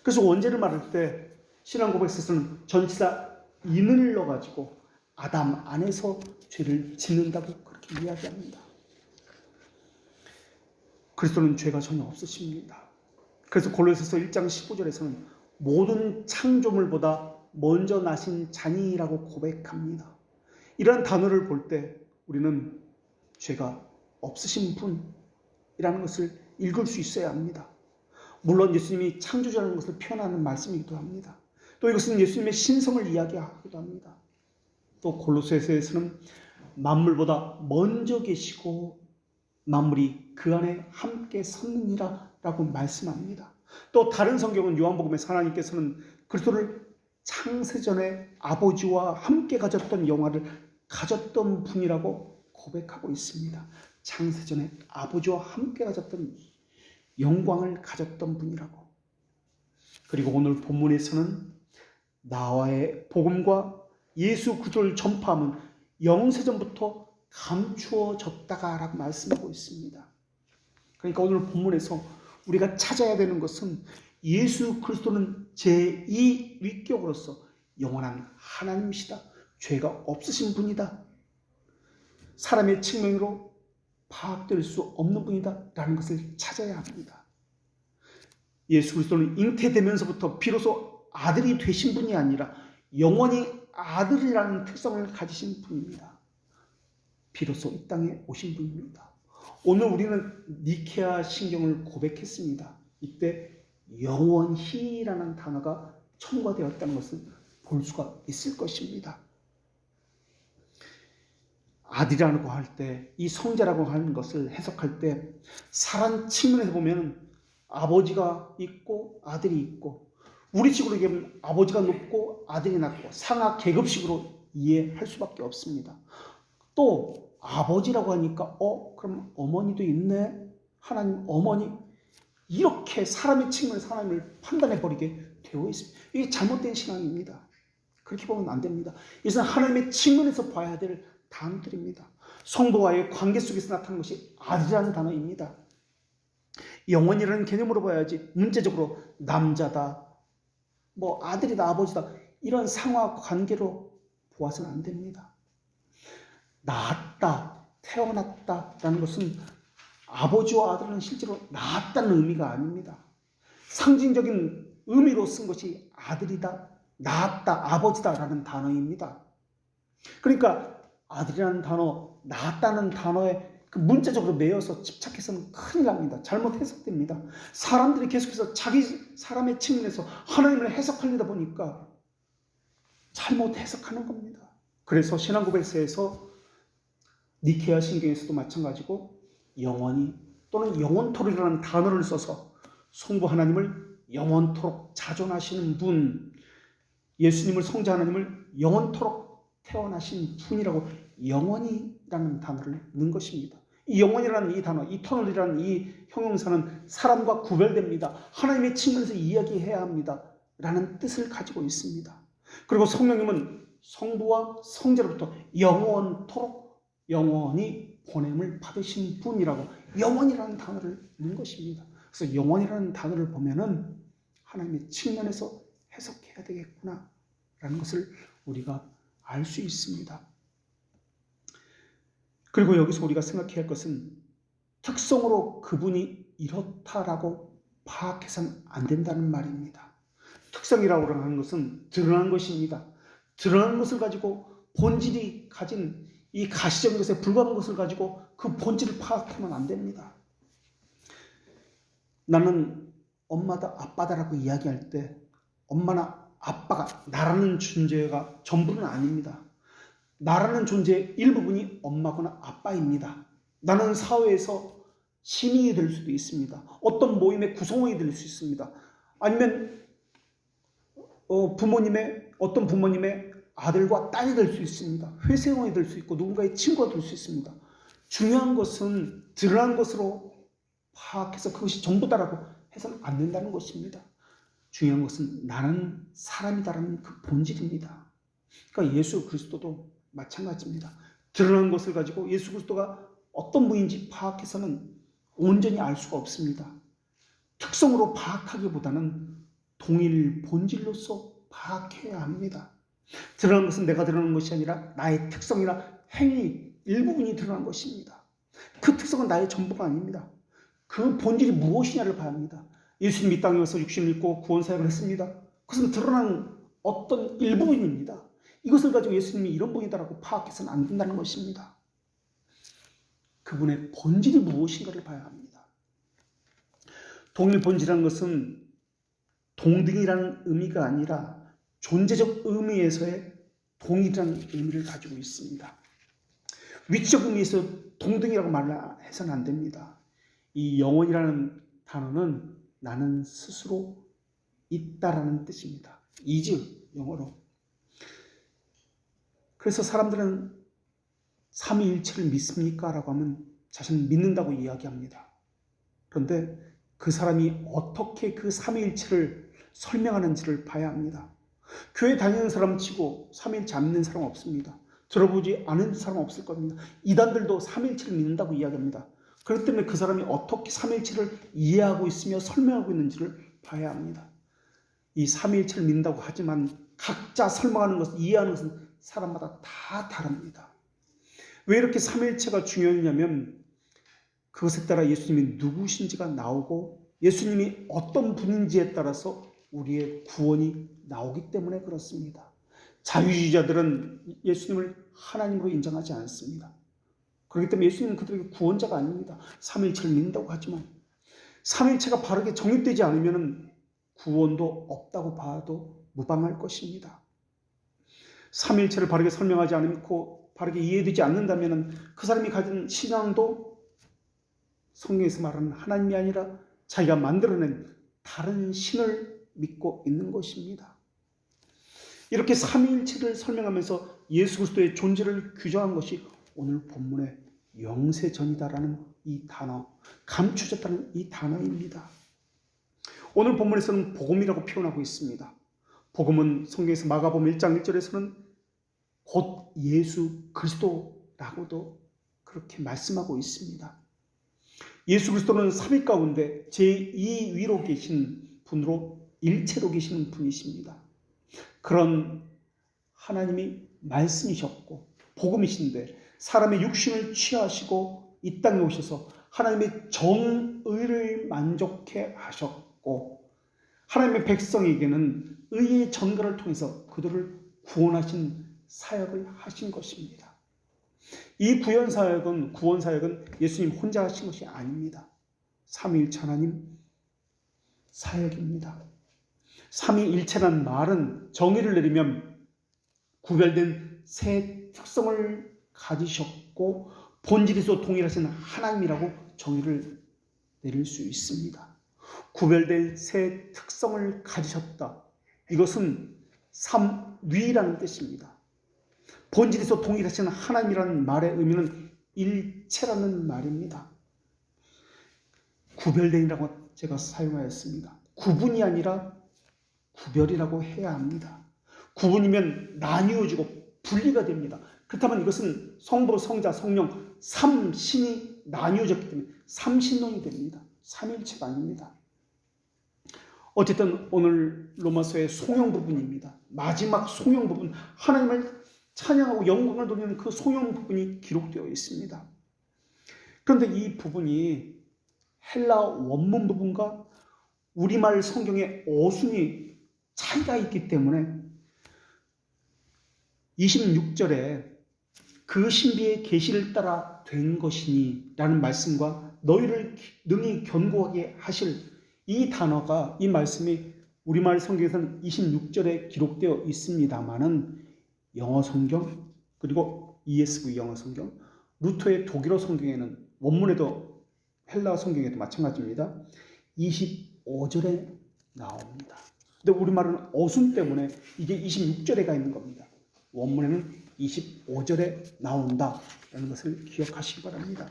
그래서 원죄를 말할 때 신앙고백서에서는 전치사 인을 넣어가지고 아담 안에서 죄를 짓는다고 그렇게 이야기합니다. 그리스도는 죄가 전혀 없으십니다. 그래서 골로새서 1장 15절에서는 모든 창조물보다 먼저 나신 자니라고 고백합니다. 이런 단어를 볼 때 우리는 죄가 없으신 분이라는 것을 읽을 수 있어야 합니다. 물론 예수님이 창조자라는 것을 표현하는 말씀이기도 합니다. 또 이것은 예수님의 신성을 이야기하기도 합니다. 또 골로새서에서는 만물보다 먼저 계시고 만물이 그 안에 함께 섰느니라 라고 말씀합니다. 또 다른 성경은 요한복음에서 하나님께서는 그리스도를 창세전에 아버지와 함께 가졌던 영화를 가졌던 분이라고 고백하고 있습니다. 창세전에 아버지와 함께 가졌던 영광을 가졌던 분이라고. 그리고 오늘 본문에서는 나와의 복음과 예수 그리스도를 전파함은 영세전부터 감추어졌다가 라고 말씀하고 있습니다. 그러니까 오늘 본문에서 우리가 찾아야 되는 것은 예수 그리스도는 제2위격으로서 영원한 하나님이시다. 죄가 없으신 분이다. 사람의 측면으로 파악될 수 없는 분이다 라는 것을 찾아야 합니다. 예수 그리스도는 잉태되면서부터 비로소 아들이 되신 분이 아니라 영원히 아들이라는 특성을 가지신 분입니다. 비로소 이 땅에 오신 분입니다. 오늘 우리는 니케아 신경을 고백했습니다. 이때 영원히라는 단어가 첨가되었다는 것을 볼 수가 있을 것입니다. 아들이라고 할 때, 이 성자라고 하는 것을 해석할 때 사람 측면에서 보면 아버지가 있고 아들이 있고, 우리식으로 얘기하면 아버지가 높고 아들이 낮고 상하 계급식으로 이해할 수밖에 없습니다. 또 아버지라고 하니까 그럼 어머니도 있네, 하나님 어머니, 이렇게 사람의 측면에서 하나님을 판단해버리게 되어 있습니다. 이게 잘못된 신앙입니다. 그렇게 보면 안 됩니다. 이것은 하나님의 측면에서 봐야 될 단어들입니다. 성부와의 관계 속에서 나타나는 것이 아들이라는 단어입니다. 영혼이라는 개념으로 봐야지 문제적으로 남자다, 아들이다, 아버지다, 이런 상하 관계로 보아서는 안 됩니다. 낳았다, 태어났다라는 것은 아버지와 아들은 실제로 낳았다는 의미가 아닙니다. 상징적인 의미로 쓴 것이 아들이다, 낳았다, 아버지다라는 단어입니다. 그러니까 아들이라는 단어, 낳았다는 단어에 그 문자적으로 매여서 집착해서는 큰일 납니다. 잘못 해석됩니다. 사람들이 계속해서 사람의 측면에서 하나님을 해석하려다 보니까 잘못 해석하는 겁니다. 그래서 신앙고백서에서 니케아 신경에서도 마찬가지고 영원히 또는 영원토록이라는 단어를 써서 성부 하나님을 영원토록 자존하시는 분, 예수님을 성자 하나님을 영원토록 태어나신 분이라고 영원히라는 단어를 넣은 것입니다. 이 영원이라는 이 단어, 이터널이라는 이 형용사는 사람과 구별됩니다. 하나님의 측면에서 이야기해야 합니다 라는 뜻을 가지고 있습니다. 그리고 성령님은 성부와 성자로부터 영원토록 영원히 보냄을 받으신 분이라고 영원이라는 단어를 넣은 것입니다. 그래서 영원이라는 단어를 보면은 하나님의 측면에서 해석해야 되겠구나 라는 것을 우리가 알 수 있습니다. 그리고 여기서 우리가 생각해야 할 것은 특성으로 그분이 이렇다라고 파악해서는 안 된다는 말입니다. 특성이라고 하는 것은 드러난 것입니다. 드러난 것을 가지고 본질이 가진 이 가시적인 것에 불과한 것을 가지고 그 본질을 파악하면 안 됩니다. 나는 엄마다 아빠다라고 이야기할 때 엄마나 아빠가 나라는 존재가 전부는 아닙니다. 나라는 존재의 일부분이 엄마거나 아빠입니다. 나는 사회에서 시민이 될 수도 있습니다. 어떤 모임의 구성원이 될 수 있습니다. 아니면 어떤 부모님의 아들과 딸이 될 수 있습니다. 회사원이 될 수 있고 누군가의 친구가 될 수 있습니다. 중요한 것은 드러난 것으로 파악해서 그것이 전부다라고 해서는 안 된다는 것입니다. 중요한 것은 나는 사람이다라는 그 본질입니다. 그러니까 예수 그리스도도 마찬가지입니다. 드러난 것을 가지고 예수 그리스도가 어떤 분인지 파악해서는 온전히 알 수가 없습니다. 특성으로 파악하기보다는 동일 본질로서 파악해야 합니다. 드러난 것은 내가 드러난 것이 아니라 나의 특성이나 행위 일부분이 드러난 것입니다. 그 특성은 나의 전부가 아닙니다. 그 본질이 무엇이냐를 봐야 합니다. 예수님이 이 땅에 와서 육신을 입고 구원사역을 했습니다. 그것은 드러난 어떤 일부분입니다. 이것을 가지고 예수님이 이런 분이다라고 파악해서는 안 된다는 것입니다. 그분의 본질이 무엇인가를 봐야 합니다. 동일 본질이라는 것은 동등이라는 의미가 아니라 존재적 의미에서의 동일한 의미를 가지고 있습니다. 위치적 의미에서 동등이라고 말을 해서는 안 됩니다. 이 영원이라는 단어는 나는 스스로 있다라는 뜻입니다. 이즈 영어로. 그래서 사람들은 삼위일체를 믿습니까? 라고 하면 자신은 믿는다고 이야기합니다. 그런데 그 사람이 어떻게 그 삼위일체를 설명하는지를 봐야 합니다. 교회 다니는 사람 치고 삼위일체 안 믿는 사람 없습니다. 들어보지 않은 사람 없을 겁니다. 이단들도 삼위일체를 믿는다고 이야기합니다. 그렇기 때문에 그 사람이 어떻게 삼위일체를 이해하고 있으며 설명하고 있는지를 봐야 합니다. 이 삼위일체를 믿는다고 하지만 각자 설명하는 것을 이해하는 것은 사람마다 다 다릅니다. 왜 이렇게 삼위일체가 중요하냐면 그것에 따라 예수님이 누구신지가 나오고 예수님이 어떤 분인지에 따라서 우리의 구원이 나오기 때문에 그렇습니다. 자유주의자들은 예수님을 하나님으로 인정하지 않습니다. 그렇기 때문에 예수님은 그들에게 구원자가 아닙니다. 삼위일체를 믿는다고 하지만 삼위일체가 바르게 정립되지 않으면 구원도 없다고 봐도 무방할 것입니다. 삼위일체를 바르게 설명하지 않고 바르게 이해되지 않는다면 그 사람이 가진 신앙도 성경에서 말하는 하나님이 아니라 자기가 만들어낸 다른 신을 믿고 있는 것입니다. 이렇게 삼위일체를 설명하면서 예수 그리스도의 존재를 규정한 것이 오늘 본문의 영세전이다라는 이 단어, 감추졌다는 이 단어입니다. 오늘 본문에서는 복음이라고 표현하고 있습니다. 복음은 성경에서 마가복음 1장 1절에서는 곧 예수 그리스도라고도 그렇게 말씀하고 있습니다. 예수 그리스도는 삼위 가운데 제2위로 계신 분으로 일체로 계시는 분이십니다. 그런 하나님이 말씀이셨고 복음이신데 사람의 육신을 취하시고 이 땅에 오셔서 하나님의 정의를 만족해 하셨고 하나님의 백성에게는 의의 전가를 통해서 그들을 구원하신 사역을 하신 것입니다. 이 구원 사역은 예수님 혼자 하신 것이 아닙니다. 삼위일체 하나님 사역입니다. 삼위일체란 말은 정의를 내리면 구별된 세 특성을 가지셨고 본질에서 동일하신 하나님이라고 정의를 내릴 수 있습니다. 구별된 세 특성을 가지셨다. 이것은 삼위라는 뜻입니다. 본질에서 동일하신 하나님이라는 말의 의미는 일체라는 말입니다. 구별된이라고 제가 사용하였습니다. 구분이 아니라 구별이라고 해야 합니다. 구분이면 나뉘어지고 분리가 됩니다. 그렇다면 이것은 성부, 성자, 성령, 삼신이 나뉘어졌기 때문에 삼신론이 됩니다. 삼일체가 아닙니다. 어쨌든 오늘 로마서의 송영 부분입니다. 마지막 송영 부분, 하나님을 찬양하고 영광을 돌리는 그 송영 부분이 기록되어 있습니다. 그런데 이 부분이 헬라 원문 부분과 우리말 성경의 어순이 차이가 있기 때문에 26절에 그 신비의 계시를 따라 된 것이니 라는 말씀과 너희를 능히 견고하게 하실 이 단어가, 이 말씀이 우리말 성경에서는 26절에 기록되어 있습니다만은 영어 성경 그리고 ESV 영어 성경, 루터의 독일어 성경에는 원문에도 헬라 성경에도 마찬가지입니다. 25절에 나옵니다. 근데 우리말은 어순 때문에 이게 26절에 가 있는 겁니다. 원문에는 25절에 나온다라는 것을 기억하시기 바랍니다.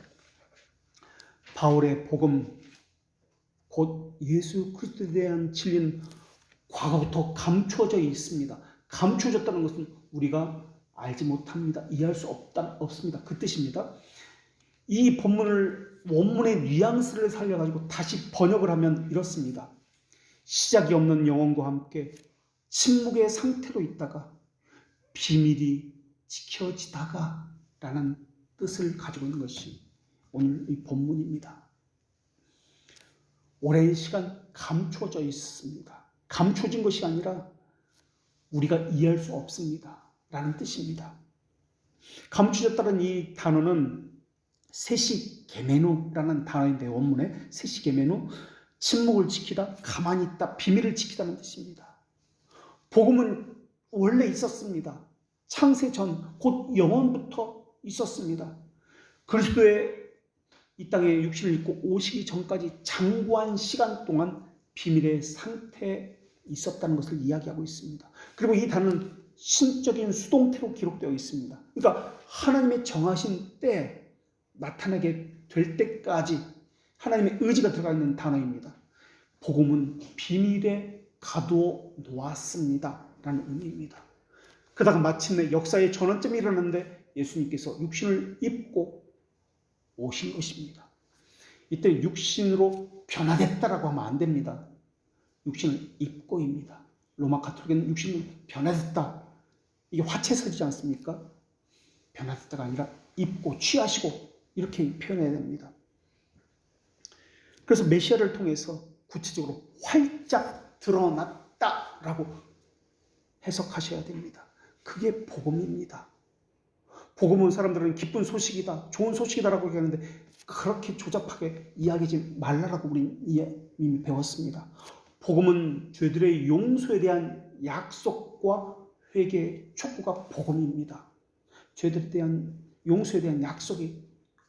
바울의 복음, 곧 예수 그리스도에 대한 진리는 과거부터 감춰져 있습니다. 감춰졌다는 것은 우리가 알지 못합니다. 이해할 수 없습니다. 그 뜻입니다. 이 본문을 원문의 뉘앙스를 살려가지고 다시 번역을 하면 이렇습니다. 시작이 없는 영혼과 함께 침묵의 상태로 있다가 비밀이 지켜지다가 라는 뜻을 가지고 있는 것이 오늘 이 본문입니다. 오랜 시간 감춰져 있습니다. 감춰진 것이 아니라 우리가 이해할 수 없습니다. 라는 뜻입니다. 감춰졌다는 이 단어는 세시게메누라는 단어인데 원문에 세시게메누, 침묵을 지키다, 가만히 있다, 비밀을 지키다는 뜻입니다. 복음은 원래 있었습니다. 창세 전, 곧 영원부터 있었습니다. 그리스도의 이 땅에 육신을 입고 오시기 전까지 장구한 시간 동안 비밀의 상태에 있었다는 것을 이야기하고 있습니다. 그리고 이 단어는 신적인 수동태로 기록되어 있습니다. 그러니까 하나님의 정하신 때에 나타나게 될 때까지 하나님의 의지가 들어가 있는 단어입니다. 복음은 비밀에 가두어 놓았습니다 라는 의미입니다. 그러다가 마침내 역사의 전환점이 일어났는데 예수님께서 육신을 입고 오신 것입니다. 이때 육신으로 변화됐다라고 하면 안 됩니다. 육신을 입고입니다. 로마 가톨릭은 육신을 변화됐다. 이게 화채서지지 않습니까? 변화됐다가 아니라 입고 취하시고 이렇게 표현해야 됩니다. 그래서 메시아를 통해서 구체적으로 활짝 드러났다라고 해석하셔야 됩니다. 그게 복음입니다. 복음은 사람들은 기쁜 소식이다, 좋은 소식이다라고 얘기하는데 그렇게 조잡하게 이야기하지 말라라고 우리는 이미 배웠습니다. 복음은 죄들의 용서에 대한 약속과 회개의 촉구가 복음입니다. 죄들에 대한 용서에 대한 약속이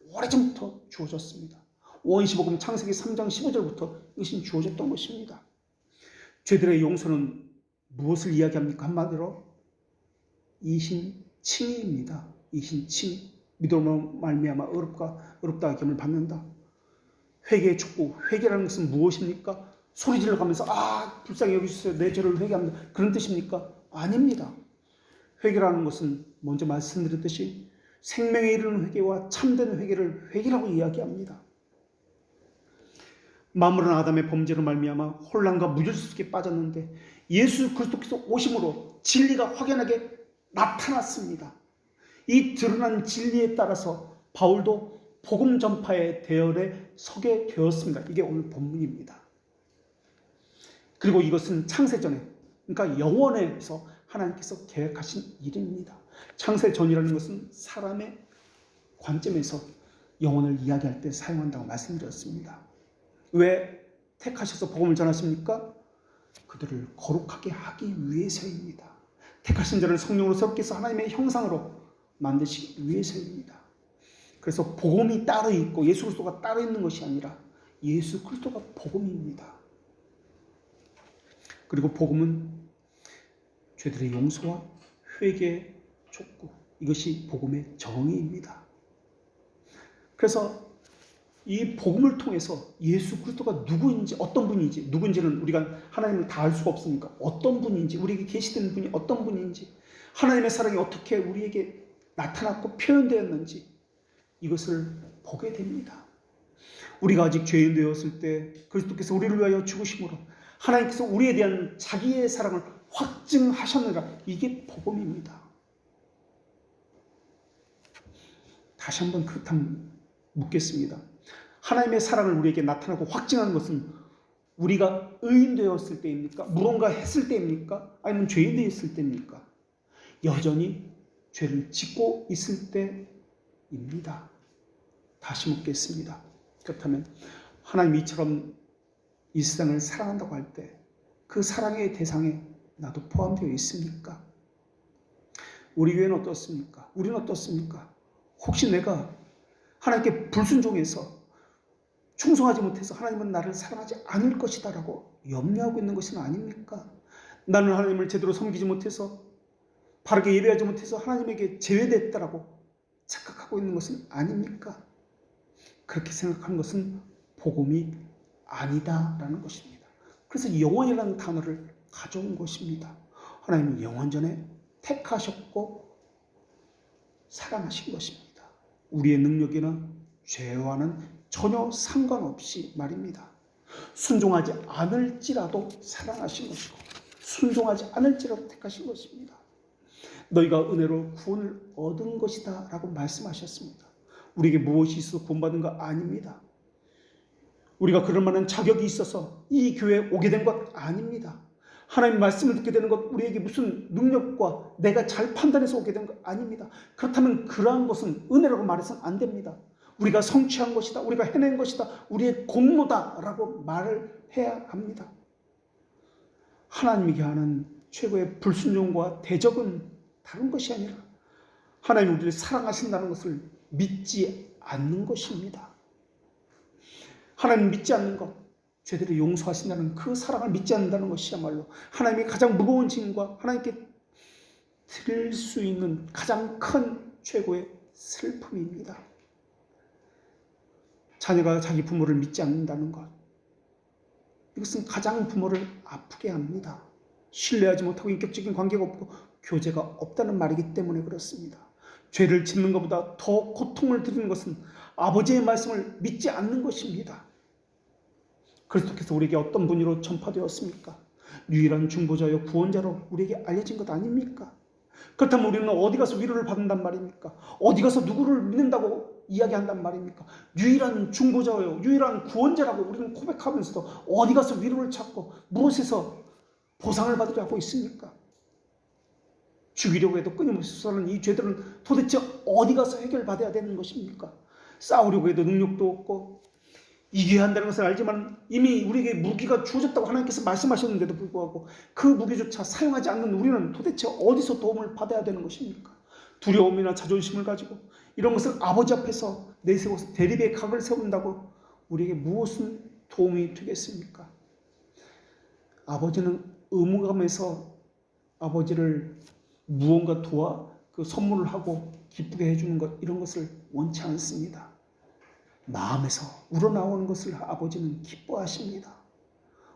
오래전부터 주어졌습니다. 오한시복음 창세기 3장 15절부터 이것이 주어졌던 것입니다. 죄들의 용서는 무엇을 이야기합니까? 한마디로 이신칭의입니다. 이신칭의. 믿음으로 말미암아 어렵다 겸을 받는다. 회개의 촉구. 회개라는 것은 무엇입니까? 소리 질러가면서 불쌍히 여기주세요. 내 죄를 회개합니다. 그런 뜻입니까? 아닙니다. 회개라는 것은 먼저 말씀드렸듯이 생명에 이르는 회개와 참된 회개를 회개라고 이야기합니다. 만물은 아담의 범죄로 말미암아 혼란과 무질서 속에 빠졌는데 예수 그리스도께서 오심으로 진리가 확연하게 나타났습니다. 이 드러난 진리에 따라서 바울도 복음 전파의 대열에 서게 되었습니다. 이게 오늘 본문입니다. 그리고 이것은 창세전에, 그러니까 영원에서 하나님께서 계획하신 일입니다. 창세전이라는 것은 사람의 관점에서 영혼을 이야기할 때 사용한다고 말씀드렸습니다. 왜 택하셔서 복음을 전하십니까? 그들을 거룩하게 하기 위해서입니다. 택하신 자를 성령으로 새롭게 해서 하나님의 형상으로 만드시기 위해서입니다. 그래서 복음이 따로 있고 예수 그리스도가 따로 있는 것이 아니라 예수 그리스도가 복음입니다. 그리고 복음은 죄들의 용서와 회개의 촉구, 이것이 복음의 정의입니다. 그래서 이 복음을 통해서 예수 그리스도가 누구인지, 어떤 분인지, 누군지는 우리가 하나님을 다 알 수가 없으니까 어떤 분인지, 우리에게 계시된 분이 어떤 분인지, 하나님의 사랑이 어떻게 우리에게 나타났고 표현되었는지 이것을 보게 됩니다. 우리가 아직 죄인 되었을 때 그리스도께서 우리를 위하여 죽으심으로 하나님께서 우리에 대한 자기의 사랑을 확증하셨느라, 이게 복음입니다. 다시 한번 그렇다면 묻겠습니다. 하나님의 사랑을 우리에게 나타나고 확증하는 것은 우리가 의인 되었을 때입니까? 무언가 했을 때입니까? 아니면 죄인 되었을 때입니까? 여전히 죄를 짓고 있을 때입니다. 다시 묻겠습니다. 그렇다면 하나님이 이처럼 이 세상을 사랑한다고 할 때 그 사랑의 대상에 나도 포함되어 있습니까? 우리 교회는 어떻습니까? 우리는 어떻습니까? 혹시 내가 하나님께 불순종해서 충성하지 못해서 하나님은 나를 사랑하지 않을 것이다 라고 염려하고 있는 것은 아닙니까? 나는 하나님을 제대로 섬기지 못해서, 바르게 예배하지 못해서 하나님에게 제외됐다라고 착각하고 있는 것은 아닙니까? 그렇게 생각하는 것은 복음이 아니다라는 것입니다. 그래서 영원이라는 단어를 가져온 것입니다. 하나님은 영원전에 택하셨고 사랑하신 것입니다. 우리의 능력이나 죄와는 전혀 상관없이 말입니다. 순종하지 않을지라도 사랑하신 것이고 순종하지 않을지라도 택하신 것입니다. 너희가 은혜로 구원을 얻은 것이다 라고 말씀하셨습니다. 우리에게 무엇이 있어 구원받은 거 아닙니다. 우리가 그럴 만한 자격이 있어서 이 교회에 오게 된 것 아닙니다. 하나님 말씀을 듣게 되는 것, 우리에게 무슨 능력과 내가 잘 판단해서 오게 된 것 아닙니다. 그렇다면 그러한 것은 은혜라고 말해서는 안 됩니다. 우리가 성취한 것이다, 우리가 해낸 것이다, 우리의 공로다 라고 말을 해야 합니다. 하나님에게 하는 최고의 불순종과 대적은 다른 것이 아니라 하나님 우리를 사랑하신다는 것을 믿지 않는 것입니다. 하나님 믿지 않는 것, 죄들을 용서하신다는 그 사랑을 믿지 않는다는 것이야말로 하나님의 가장 무거운 짐과 하나님께 드릴 수 있는 가장 큰 최고의 슬픔입니다. 자녀가 자기 부모를 믿지 않는다는 것, 이것은 가장 부모를 아프게 합니다. 신뢰하지 못하고 인격적인 관계가 없고 교제가 없다는 말이기 때문에 그렇습니다. 죄를 짓는 것보다 더 고통을 드리는 것은 아버지의 말씀을 믿지 않는 것입니다. 그리스도께서 우리에게 어떤 분으로 전파되었습니까? 유일한 중보자요 구원자로 우리에게 알려진 것 아닙니까? 그렇다면 우리는 어디 가서 위로를 받는단 말입니까? 어디 가서 누구를 믿는다고 이야기한단 말입니까? 유일한 중보자요 유일한 구원자라고 우리는 고백하면서도 어디 가서 위로를 찾고 무엇에서 보상을 받으려고 있습니까? 죽이려고 해도 끊임없이 쏟아내는 이 죄들은 도대체 어디 가서 해결받아야 되는 것입니까? 싸우려고 해도 능력도 없고 이겨야 한다는 것을 알지만 이미 우리에게 무기가 주어졌다고 하나님께서 말씀하셨는데도 불구하고 그 무기조차 사용하지 않는 우리는 도대체 어디서 도움을 받아야 되는 것입니까? 두려움이나 자존심을 가지고 이런 것을 아버지 앞에서 내세워서 대립의 각을 세운다고 우리에게 무엇은 도움이 되겠습니까? 아버지는 의무감에서 아버지를 무언가 도와 그 선물을 하고 기쁘게 해주는 것, 이런 것을 원치 않습니다. 마음에서 우러나오는 것을 아버지는 기뻐하십니다.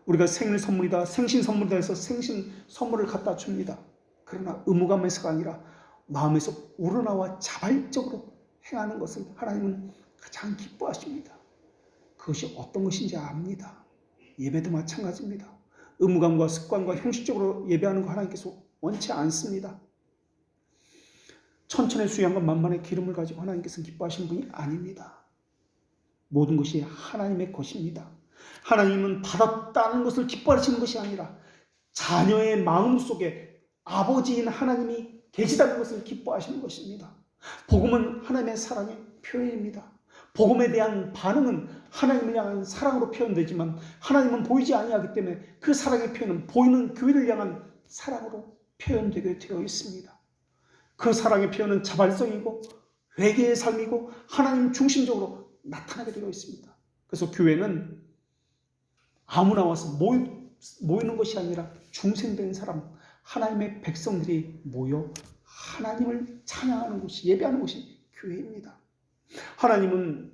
우리가 생일 선물이다, 생신 선물이다 해서 생신 선물을 갖다 줍니다. 그러나 의무감에서가 아니라 마음에서 우러나와 자발적으로 행하는 것을 하나님은 가장 기뻐하십니다. 그것이 어떤 것인지 압니다. 예배도 마찬가지입니다. 의무감과 습관과 형식적으로 예배하는 거 하나님께서 원치 않습니다. 천천의 수양과 만만의 기름을 가지고 하나님께서는 기뻐하시는 분이 아닙니다. 모든 것이 하나님의 것입니다. 하나님은 받았다는 것을 기뻐하시는 것이 아니라 자녀의 마음 속에 아버지인 하나님이 계시다는 것을 기뻐하시는 것입니다. 복음은 하나님의 사랑의 표현입니다. 복음에 대한 반응은 하나님을 향한 사랑으로 표현되지만 하나님은 보이지 아니하기 때문에 그 사랑의 표현은 보이는 교회를 향한 사랑으로 표현되게 되어 있습니다. 그 사랑의 표현은 자발성이고 회개의 삶이고 하나님 중심적으로 나타나게 되어 있습니다. 그래서 교회는 아무나 와서 모이는 것이 아니라 중생된 사람, 하나님의 백성들이 모여 하나님을 찬양하는 곳이, 예배하는 곳이 교회입니다. 하나님은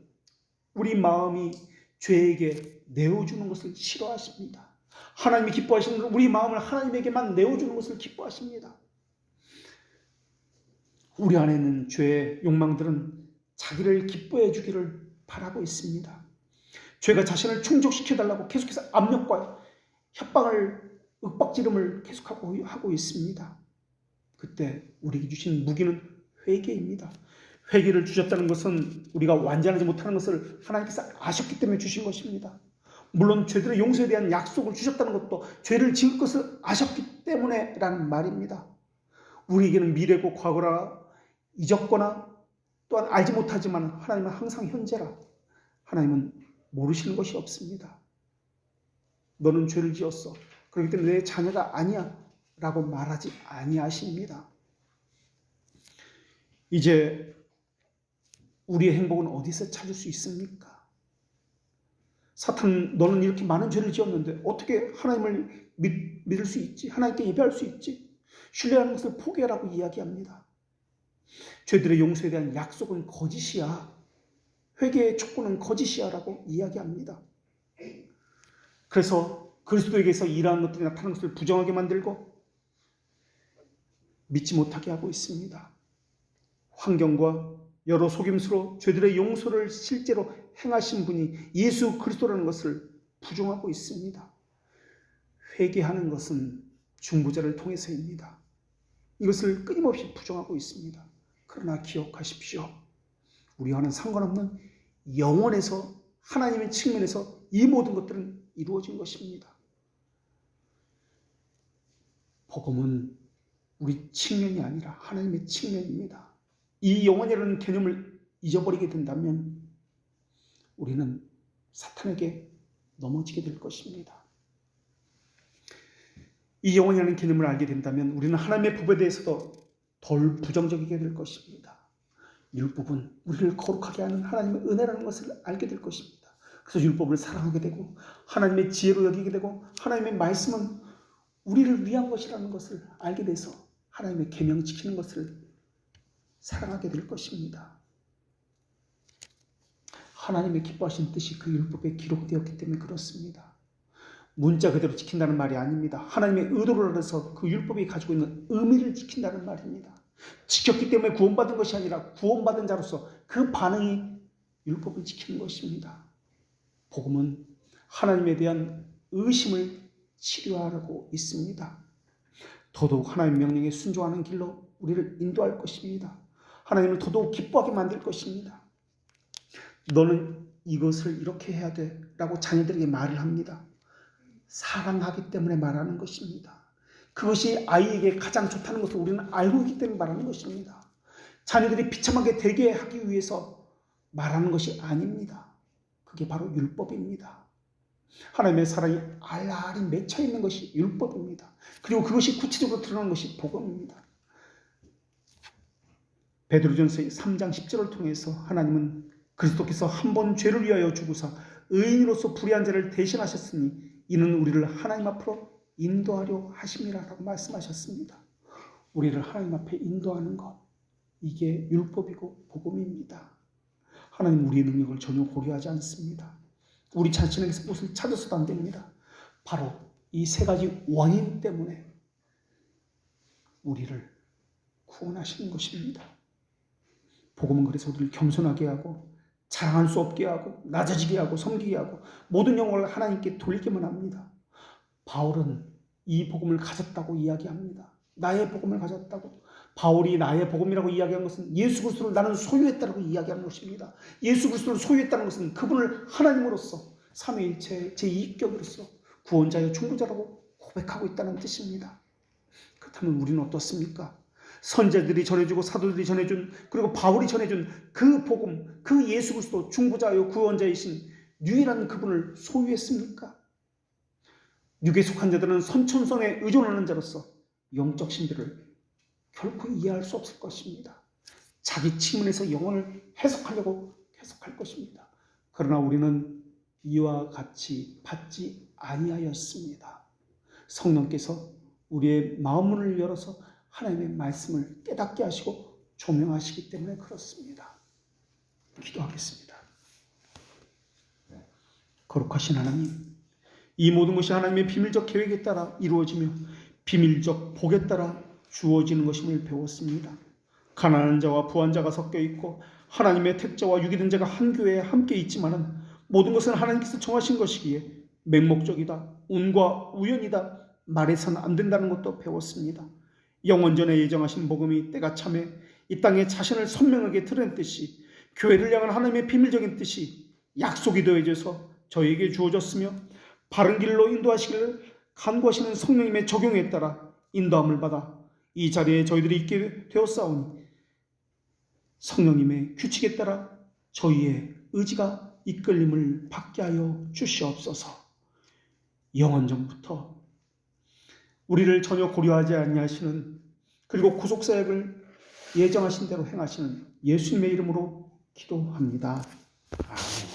우리 마음이 죄에게 내어주는 것을 싫어하십니다. 하나님이 기뻐하시는 것은 우리 마음을 하나님에게만 내어주는 것을 기뻐하십니다. 우리 안에 있는 죄의 욕망들은 자기를 기뻐해 주기를 바라고 있습니다. 죄가 자신을 충족시켜달라고 계속해서 압력과 협박을, 윽박지름을 계속하고 있습니다. 그때 우리에게 주신 무기는 회개입니다. 회개를 주셨다는 것은 우리가 완전하지 못하는 것을 하나님께서 아셨기 때문에 주신 것입니다. 물론 죄들의 용서에 대한 약속을 주셨다는 것도 죄를 지을 것을 아셨기 때문에라는 말입니다. 우리에게는 미래고 과거라 잊었거나 또한 알지 못하지만 하나님은 항상 현재라. 하나님은 모르시는 것이 없습니다. 너는 죄를 지었어. 그렇기 때문에 내 자녀가 아니야 라고 말하지 아니하십니다. 이제 우리의 행복은 어디서 찾을 수 있습니까? 사탄, 너는 이렇게 많은 죄를 지었는데 어떻게 하나님을 믿을 수 있지? 하나님께 예배할 수 있지? 신뢰하는 것을 포기하라고 이야기합니다. 죄들의 용서에 대한 약속은 거짓이야. 회개의 촉구는 거짓이야 라고 이야기합니다. 그래서 그리스도에게서 이러한 것들이 나타나는 것을 부정하게 만들고 믿지 못하게 하고 있습니다. 환경과 여러 속임수로 죄들의 용서를 실제로 행하신 분이 예수 그리스도라는 것을 부정하고 있습니다. 회개하는 것은 중보자를 통해서입니다. 이것을 끊임없이 부정하고 있습니다. 그러나 기억하십시오. 우리와는 상관없는 영원에서 하나님의 측면에서 이 모든 것들은 이루어진 것입니다. 복음은 우리 측면이 아니라 하나님의 측면입니다. 이 영원이라는 개념을 잊어버리게 된다면 우리는 사탄에게 넘어지게 될 것입니다. 이 영원이라는 개념을 알게 된다면 우리는 하나님의 법에 대해서도 덜 부정적이게 될 것입니다. 율법은 우리를 거룩하게 하는 하나님의 은혜라는 것을 알게 될 것입니다. 그래서 율법을 사랑하게 되고 하나님의 지혜로 여기게 되고 하나님의 말씀은 우리를 위한 것이라는 것을 알게 돼서 하나님의 계명 지키는 것을 사랑하게 될 것입니다. 하나님의 기뻐하신 뜻이 그 율법에 기록되었기 때문에 그렇습니다. 문자 그대로 지킨다는 말이 아닙니다. 하나님의 의도를 알아서 그 율법이 가지고 있는 의미를 지킨다는 말입니다. 지켰기 때문에 구원받은 것이 아니라 구원받은 자로서 그 반응이 율법을 지키는 것입니다. 복음은 하나님에 대한 의심을 치료하고 있습니다. 더더욱 하나님의 명령에 순종하는 길로 우리를 인도할 것입니다. 하나님을 더더욱 기뻐하게 만들 것입니다. 너는 이것을 이렇게 해야 돼 라고 자녀들에게 말을 합니다. 사랑하기 때문에 말하는 것입니다. 그것이 아이에게 가장 좋다는 것을 우리는 알고 있기 때문에 말하는 것입니다. 자녀들이 비참하게 되게 하기 위해서 말하는 것이 아닙니다. 그게 바로 율법입니다. 하나님의 사랑이 알알이 맺혀 있는 것이 율법입니다. 그리고 그것이 구체적으로 드러나는 것이 복음입니다. 베드로전서 3장 10절을 통해서 하나님은 그리스도께서 한 번 죄를 위하여 죽으사 의인으로서 불의한 자를 대신하셨으니 이는 우리를 하나님 앞으로 인도하려 하심이라라고 말씀하셨습니다. 우리를 하나님 앞에 인도하는 것, 이게 율법이고 복음입니다. 하나님 우리의 능력을 전혀 고려하지 않습니다. 우리 자신에게서 무엇을 찾아서도 안 됩니다. 바로 이 세 가지 원인 때문에 우리를 구원하시는 것입니다. 복음은 그래서 우리를 겸손하게 하고 자랑할 수 없게 하고 낮아지게 하고 섬기게 하고 모든 영광을 하나님께 돌리게만 합니다. 바울은 이 복음을 가졌다고 이야기합니다. 나의 복음을 가졌다고. 바울이 나의 복음이라고 이야기한 것은 예수 그리스도를 나는 소유했다고 이야기하는 것입니다. 예수 그리스도를 소유했다는 것은 그분을 하나님으로서 삼위일체 제2인격으로서 구원자여 중보자라고 고백하고 있다는 뜻입니다. 그렇다면 우리는 어떻습니까? 선제들이 전해주고 사도들이 전해준 그리고 바울이 전해준 그 복음, 그 예수 그리스도 중보자요 구원자이신 유일한 그분을 소유했습니까? 육에 속한 자들은 선천성에 의존하는 자로서 영적 신비를 결코 이해할 수 없을 것입니다. 자기 측면에서 영혼을 해석하려고 해석할 것입니다. 그러나 우리는 이와 같이 받지 아니하였습니다. 성령께서 우리의 마음문을 열어서 하나님의 말씀을 깨닫게 하시고 조명하시기 때문에 그렇습니다. 기도하겠습니다. 거룩하신 하나님, 이 모든 것이 하나님의 비밀적 계획에 따라 이루어지며 비밀적 복에 따라 주어지는 것임을 배웠습니다. 가난한 자와 부한 자가 섞여 있고 하나님의 택자와 유기된 자가 한 교회에 함께 있지만은 모든 것은 하나님께서 정하신 것이기에 맹목적이다, 운과 우연이다, 말해서는 안 된다는 것도 배웠습니다. 영원전에 예정하신 복음이 때가 참에 이 땅에 자신을 선명하게 드러냈듯이 교회를 향한 하나님의 비밀적인 뜻이 약속이 더해져서 저에게 주어졌으며 바른 길로 인도하시기를 간구하시는 성령님의 적용에 따라 인도함을 받아 이 자리에 저희들이 있게 되었사오니 성령님의 규칙에 따라 저희의 의지가 이끌림을 받게 하여 주시옵소서. 영원전부터 우리를 전혀 고려하지 아니하시는 그리고 구속사역을 예정하신 대로 행하시는 예수님의 이름으로 기도합니다. 아멘.